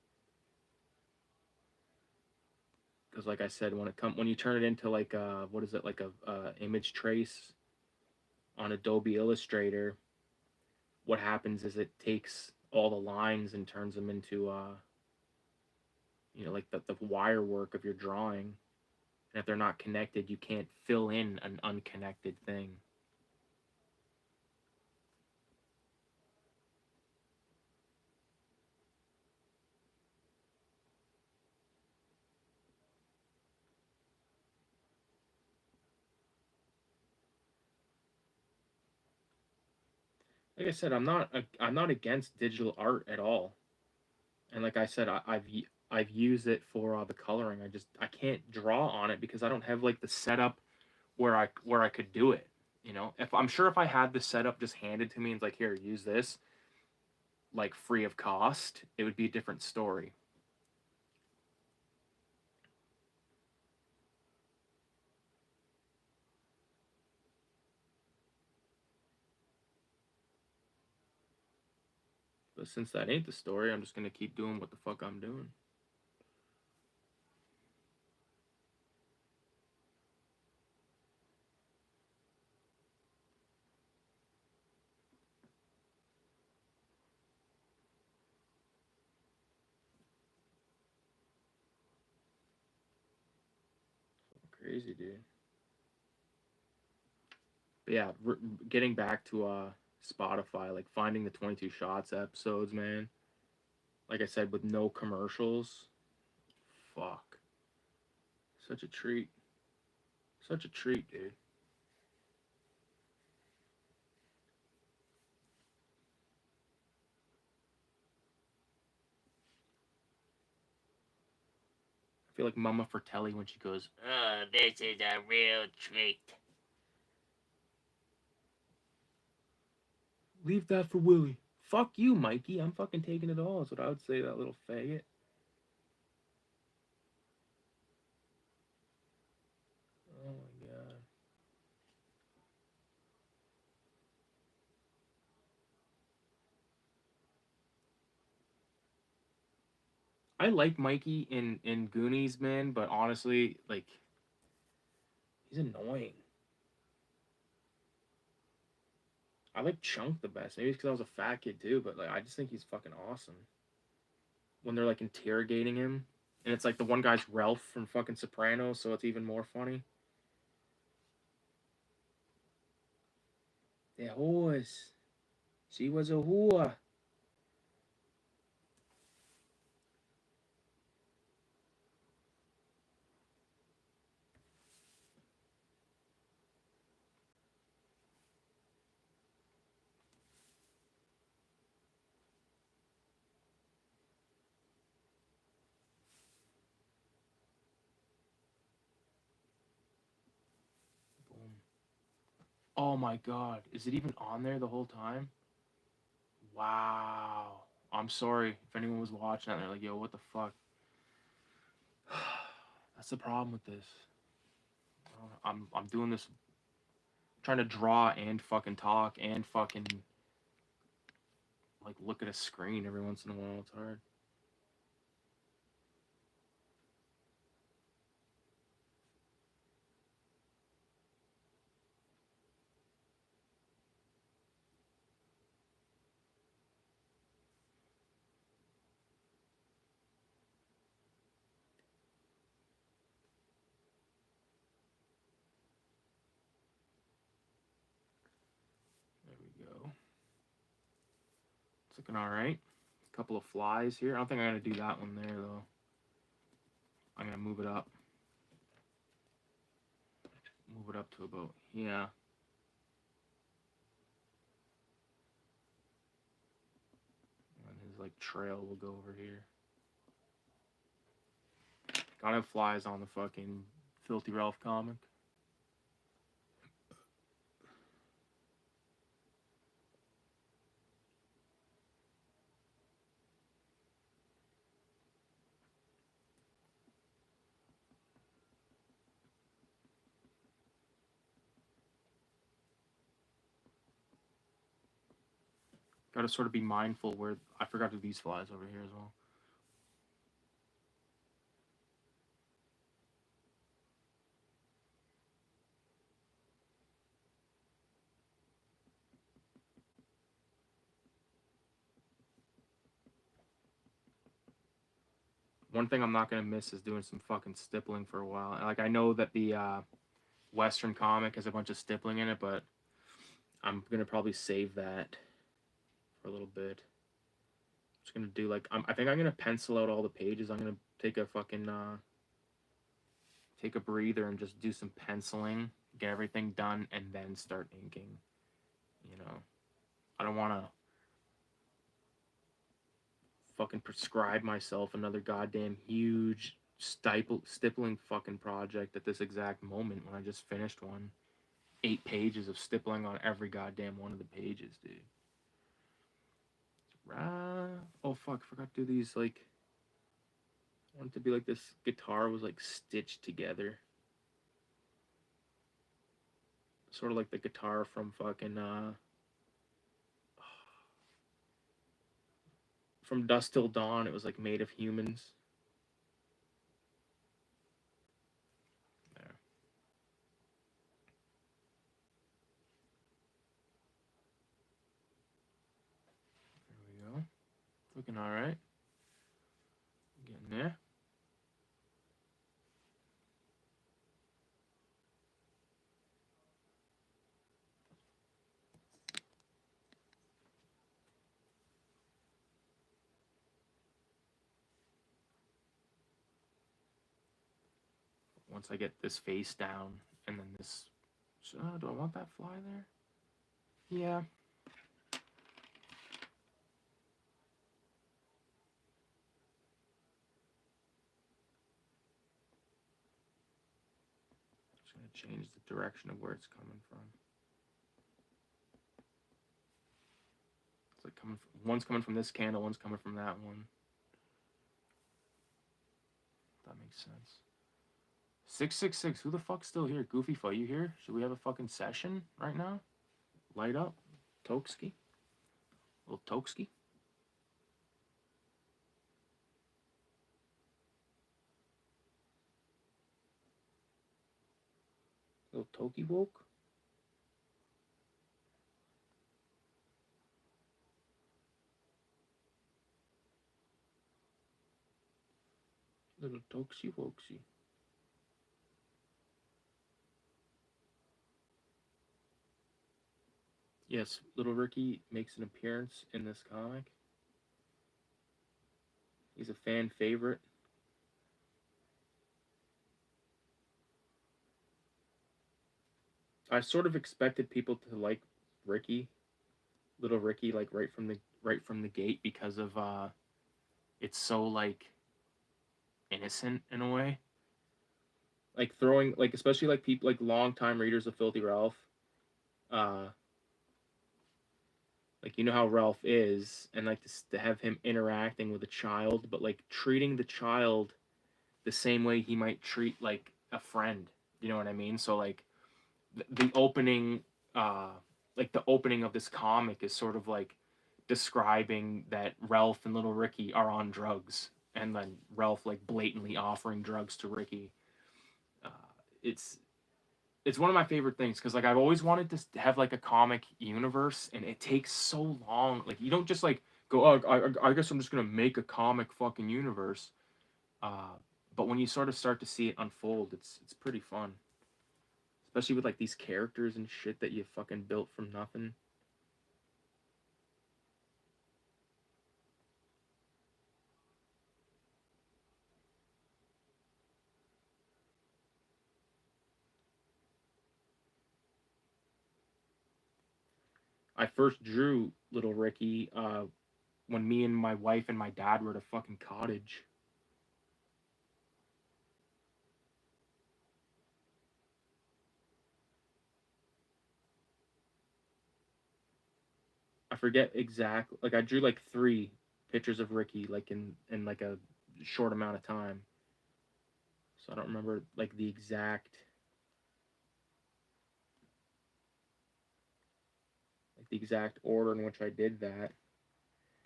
[SPEAKER 1] because like I said, when you turn it into like what is it, like a image trace on Adobe Illustrator, what happens is it takes all the lines and turns them into like the wire work of your drawing, and if they're not connected, you can't fill in an unconnected thing. Like I said, I'm not against digital art at all, and like I said, I've used it for the coloring. I can't draw on it because I don't have like the setup where I could do it. If I'm sure if I had the setup just handed to me and it's like, here, use this, like free of cost, it would be a different story. But since that ain't the story, I'm just gonna keep doing what the fuck I'm doing. Crazy, dude. But yeah, getting back to Spotify, like finding the 22 Shots episodes, man. Like I said, with no commercials, fuck, such a treat. Such a treat, dude. I feel like Mama Fratelli when she goes, "Oh, this is a real treat." Leave that for Willie. Fuck you, Mikey. I'm fucking taking it all. Is what I would say to that little faggot. Oh my god. I like Mikey in Goonies, man, but honestly, like, he's annoying. I like Chunk the best. Maybe it's because I was a fat kid too, but like I just think he's fucking awesome. When they're like interrogating him, and it's like the one guy's Ralph from fucking Sopranos, so it's even more funny. The horse. She was a whore. Boom. Oh my god. Is it even on there the whole time? Wow. I'm sorry if anyone was watching that and they're like, yo, what the fuck? That's the problem with this. I'm doing this, trying to draw and fucking talk and fucking like look at a screen every once in a while. It's hard. There we go. It's looking all right. A couple of flies here. I don't think I'm gonna do that one there though. I'm gonna move it up. Move it up to about, yeah. And his like trail will go over here. Gotta have flies on the fucking Filthy Ralph comic. Gotta sort of be mindful where I forgot to do these flies over here as well. One thing I'm not gonna miss is doing some fucking stippling for a while. Like I know that the Western comic has a bunch of stippling in it, but I'm gonna probably save that for a little bit. I'm just gonna do like I think I'm gonna pencil out all the pages. I'm gonna take a fucking take a breather and just do some penciling, get everything done, and then start inking. You know, I don't want to fucking prescribe myself another goddamn huge stippling fucking project at this exact moment when I just finished one. 8 pages of stippling on every goddamn one of the pages, dude. Oh fuck, I forgot to do these like. I want it to be like this guitar was like stitched together. Sort of like the guitar from fucking from Dusk Till Dawn. It was like made of humans. There. There we go. Looking all right. Getting there. Once I get this face down and then this. Do I want that fly there? Yeah. Just gonna change the direction of where it's coming from. It's like one's coming from this candle, one's coming from that one. That makes sense. 666. Who the fuck's still here? Goofy Fight, you here? Should we have a fucking session right now? Light up. Tokski. Little Tokski. Little Toki woke. Little Toxie Wokesy. Yes, Little Ricky makes an appearance in this comic. He's a fan favorite. I sort of expected people to like Ricky, Little Ricky, like right from the gate because of it's so like innocent in a way. Like throwing like especially like people like longtime readers of Filthy Ralph, uh, like you know how Ralph is, and like to have him interacting with a child, but like treating the child the same way he might treat like a friend. You know what I mean? So like the opening, uh, like the opening of this comic is sort of like describing that Ralph and Little Ricky are on drugs, and then Ralph like blatantly offering drugs to Ricky. Uh, it's it's one of my favorite things because like I've always wanted to have like a comic universe, and it takes so long. Like you don't just like go, oh, I guess I'm just gonna make a comic fucking universe. Uh, but when you sort of start to see it unfold, it's pretty fun, especially with like these characters and shit that you fucking built from nothing. I first drew Little Ricky when me and my wife and my dad were at a fucking cottage. I forget exactly. Like I drew like 3 pictures of Ricky like in like a short amount of time. So I don't remember like the exact order in which I did that.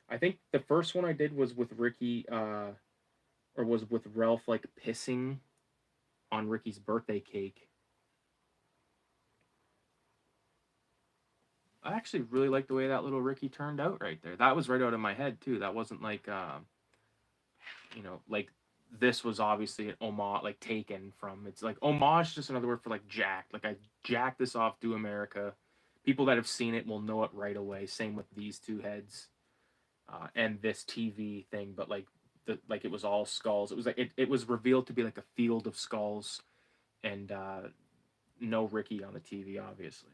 [SPEAKER 1] I think the first one I did was with Ricky or was with Ralph like pissing on Ricky's birthday cake. I actually really like the way that little Ricky turned out right there. That was right out of my head too. That wasn't like like this was obviously an homage, like taken from. It's like homage, just another word for like jacked. Like I jacked this off Do America. People that have seen it will know it right away. Same with these 2 heads and this TV thing, but like it was all skulls. It was like it was revealed to be like a field of skulls and no Ricky on the TV, obviously.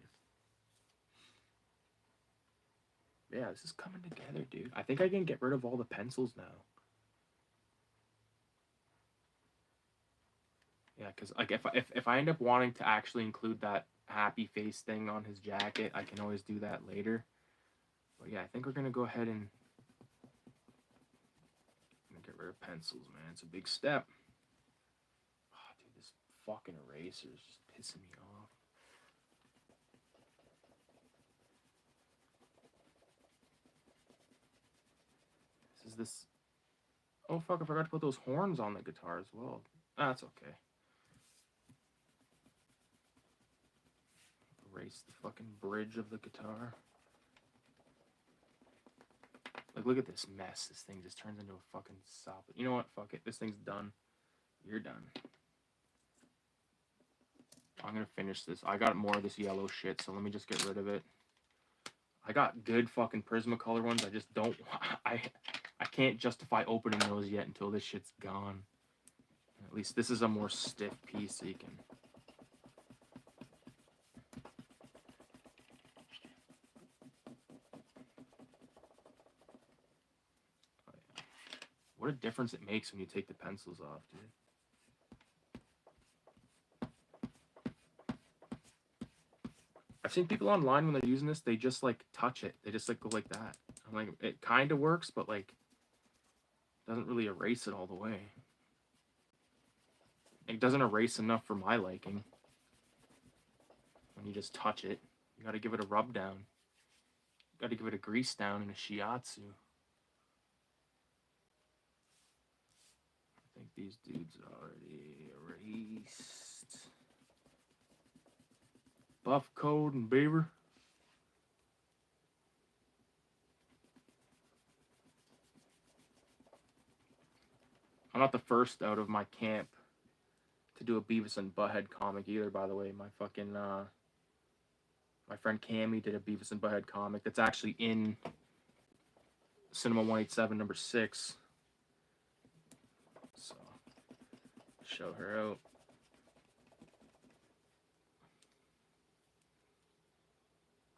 [SPEAKER 1] Yeah, this is coming together, dude. I think I can get rid of all the pencils now. Yeah, because like if I end up wanting to actually include that happy face thing on his jacket, I can always do that later. But yeah, I think we're gonna go ahead and get rid of pencils, man. It's a big step. Oh, dude, this fucking eraser is just pissing me off. This is this. Oh fuck! I forgot to put those horns on the guitar as well. That's okay. Erase the fucking bridge of the guitar. Like, look at this mess. This thing just turns into a fucking sop. You know what? Fuck it. This thing's done. You're done. I'm gonna finish this. I got more of this yellow shit, so let me just get rid of it. I got good fucking Prismacolor ones. I just don't. I can't justify opening those yet until this shit's gone. At least this is a more stiff piece, so you can. Oh, yeah. What a difference it makes when you take the pencils off, dude. I've seen people online when they're using this, they just like touch it. They just like go like that. I'm like, it kind of works, but like, doesn't really erase it all the way. It doesn't erase enough for my liking. When you just touch it, you got to give it a rub down. You got to give it a grease down and a shiatsu. I think these dudes are already erased. Buff Code and Beaver. I'm not the first out of my camp to do a Beavis and Butthead comic either, by the way. My fucking, my friend Cammy did a Beavis and Butthead comic that's actually in Cinema 187 number 6. So, show her out.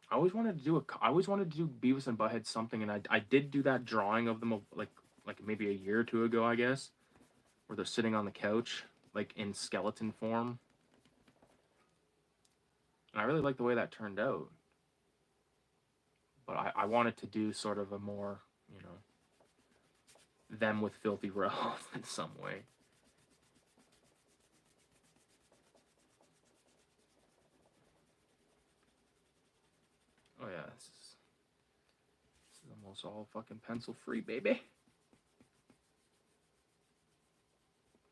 [SPEAKER 1] I always wanted to do Beavis and Butthead something, and I did do that drawing of them like maybe a year or two ago, I guess, where they're sitting on the couch like in skeleton form, and I really like the way that turned out. But I wanted to do sort of a more, you know, them with Filthy Ralph in some way. Oh yeah, this is almost all fucking pencil free, baby.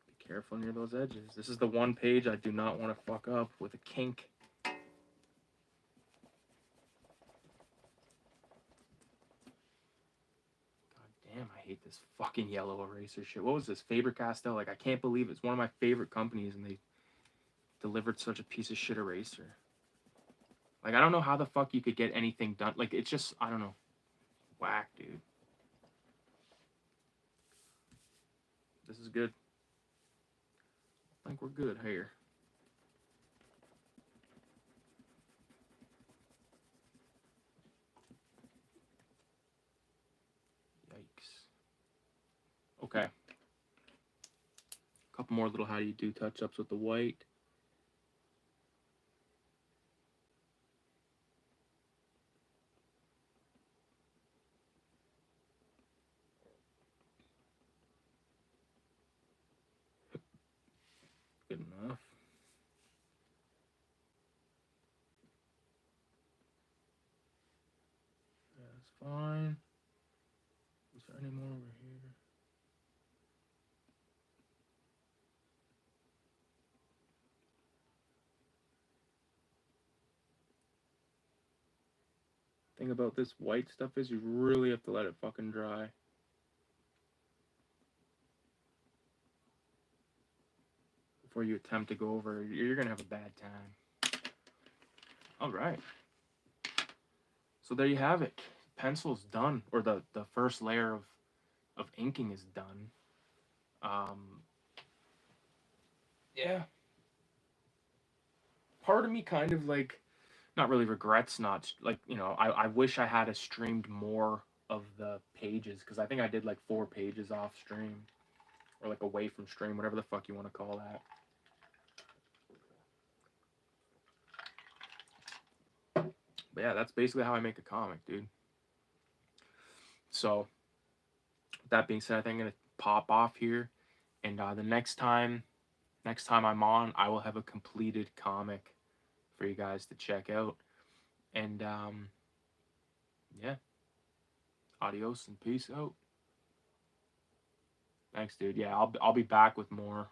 [SPEAKER 1] Be careful near those edges. This is the one page I do not want to fuck up with a kink. God damn, I hate this fucking yellow eraser shit. What was this? Faber-Castell? Like, I can't believe it's one of my favorite companies and they delivered such a piece of shit eraser. Like, I don't know how the fuck you could get anything done. Like, it's just, I don't know. Whack, dude. This is good. I think we're good here. Yikes. Okay. A couple more little how do you do touch-ups with the white. Good enough. That's fine. Is there any more over here? Thing about this white stuff is you really have to let it fucking dry. Before you attempt to go over, you're gonna have a bad time. All right. So there you have it. Pencil's done, or the first layer of inking is done. Yeah. Part of me kind of like, not really regrets, not like, you know, I wish I had streamed more of the pages, because I think I did like 4 pages off stream, or like away from stream, whatever the fuck you want to call that. But yeah, that's basically how I make a comic, dude. So, that being said, I think I'm gonna pop off here, and the next time I'm on, I will have a completed comic for you guys to check out. And yeah, adios and peace out. Thanks, dude. Yeah, I'll be back with more.